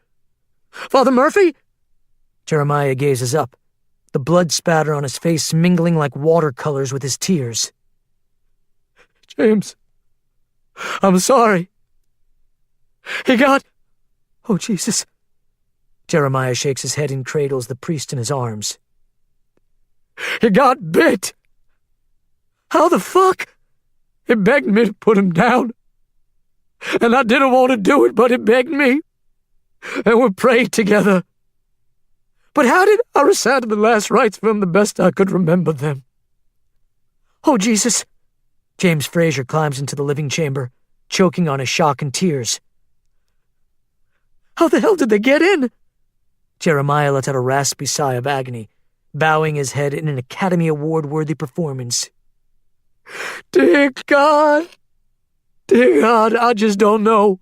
Father Murphy? Jeremiah gazes up, the blood spatter on his face mingling like watercolors with his tears. James, I'm sorry. He got... Oh, Jesus. Jeremiah shakes his head and cradles the priest in his arms. He got bit. How the fuck? He begged me to put him down. And I didn't want to do it, but he begged me. And we prayed together. But how did I recite the last rites for him the best I could remember them? Oh, Jesus. James Fraser climbs into the living chamber, choking on his shock and tears. How the hell did they get in? Jeremiah lets out a raspy sigh of agony, bowing his head in an Academy Award-worthy performance. Dear God, I just don't know.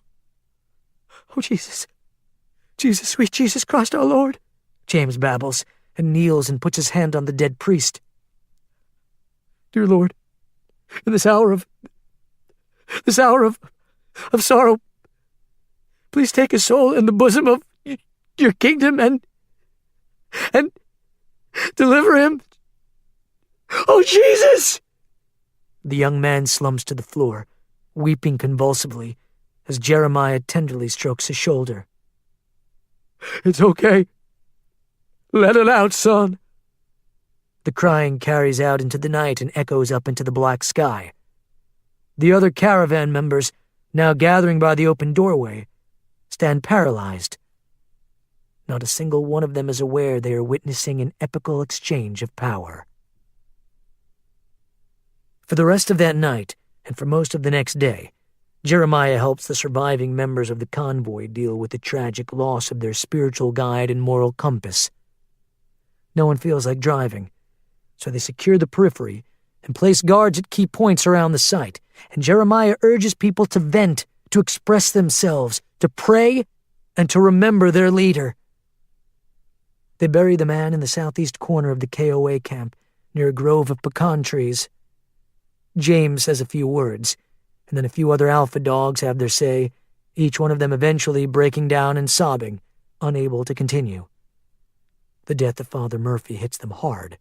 Oh, Jesus. Jesus, sweet Jesus Christ our Lord, James babbles, and kneels and puts his hand on the dead priest. Dear Lord, in this hour of sorrow, please take his soul in the bosom of your kingdom and deliver him. Oh, Jesus! The young man slumps to the floor, weeping convulsively, as Jeremiah tenderly strokes his shoulder. It's okay. Let it out, son. The crying carries out into the night and echoes up into the black sky. The other caravan members, now gathering by the open doorway, stand paralyzed. Not a single one of them is aware they are witnessing an epical exchange of power. For the rest of that night, and for most of the next day, Jeremiah helps the surviving members of the convoy deal with the tragic loss of their spiritual guide and moral compass. No one feels like driving, so they secure the periphery and place guards at key points around the site, and Jeremiah urges people to vent, to express themselves, to pray, and to remember their leader. They bury the man in the southeast corner of the KOA camp, near a grove of pecan trees. James says a few words, and then a few other alpha dogs have their say, each one of them eventually breaking down and sobbing, unable to continue. The death of Father Murphy hits them hard.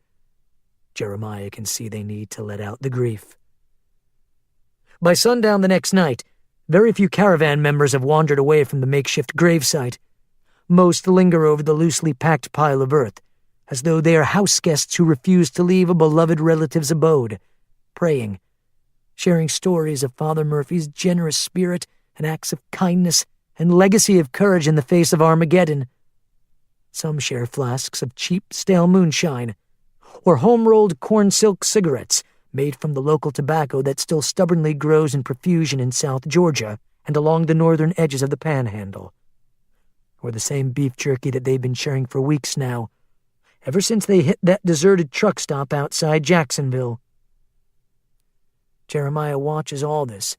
Jeremiah can see they need to let out the grief. By sundown the next night, very few caravan members have wandered away from the makeshift gravesite. Most linger over the loosely packed pile of earth, as though they are house guests who refuse to leave a beloved relative's abode, praying, sharing stories of Father Murphy's generous spirit and acts of kindness and legacy of courage in the face of Armageddon. Some share flasks of cheap, stale moonshine, or home-rolled corn silk cigarettes made from the local tobacco that still stubbornly grows in profusion in South Georgia and along the northern edges of the Panhandle. Or the same beef jerky that they've been sharing for weeks now, ever since they hit that deserted truck stop outside Jacksonville. Jeremiah watches all this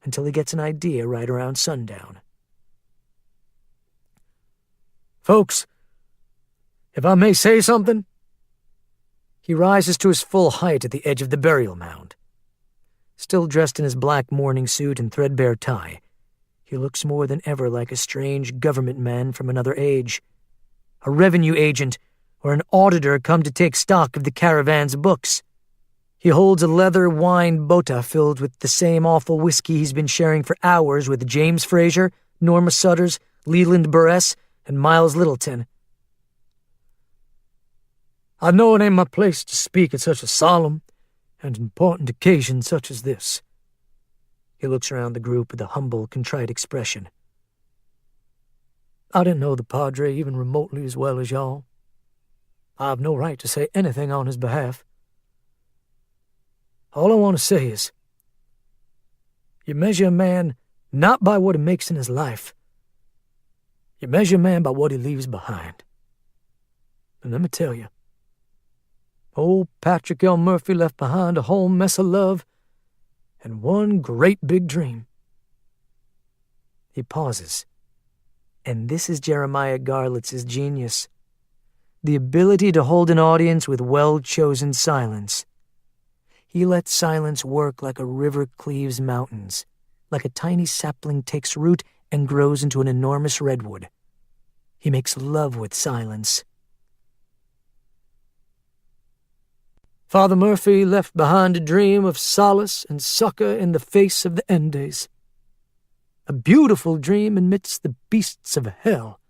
until he gets an idea right around sundown. Folks, if I may say something. He rises to his full height at the edge of the burial mound. Still dressed in his black morning suit and threadbare tie, he looks more than ever like a strange government man from another age, a revenue agent or an auditor come to take stock of the caravan's books. He holds a leather wine bota filled with the same awful whiskey he's been sharing for hours with James Fraser, Norma Sutters, Leland Burress, and Miles Littleton. I know it ain't my place to speak at such a solemn and important occasion such as this. He looks around the group with a humble, contrite expression. I didn't know the Padre even remotely as well as y'all. I have no right to say anything on his behalf. All I want to say is, you measure a man not by what he makes in his life. You measure a man by what he leaves behind. And let me tell you, old Patrick L. Murphy left behind a whole mess of love and one great big dream. He pauses, and this is Jeremiah Garlitz's genius. the ability to hold an audience with well-chosen silence. He lets silence work like a river cleaves mountains, like a tiny sapling takes root and grows into an enormous redwood. He makes love with silence. Father Murphy left behind a dream of solace and succor in the face of the end days. A beautiful dream amidst the beasts of hell.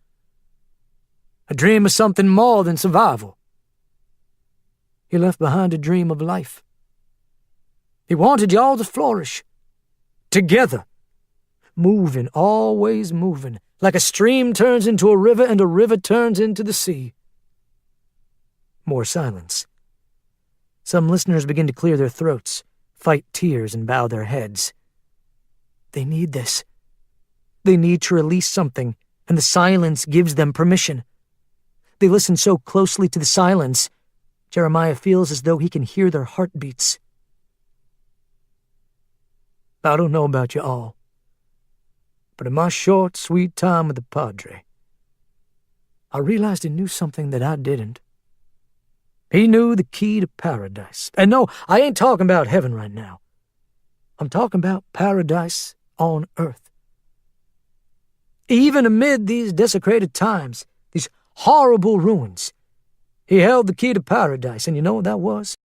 A dream of something more than survival. He left behind a dream of life. He wanted y'all to flourish. Together. Moving, always moving, like a stream turns into a river and a river turns into the sea. More silence. Some listeners begin to clear their throats, fight tears, and bow their heads. They need this. They need to release something, and the silence gives them permission. They listen so closely to the silence, Jeremiah feels as though he can hear their heartbeats. I don't know about you all, but in my short, sweet time with the Padre, I realized he knew something that I didn't. He knew the key to paradise. And no, I ain't talking about heaven right now. I'm talking about paradise on earth. Even amid these desecrated times, these horrible ruins, he held the key to paradise, and you know what that was?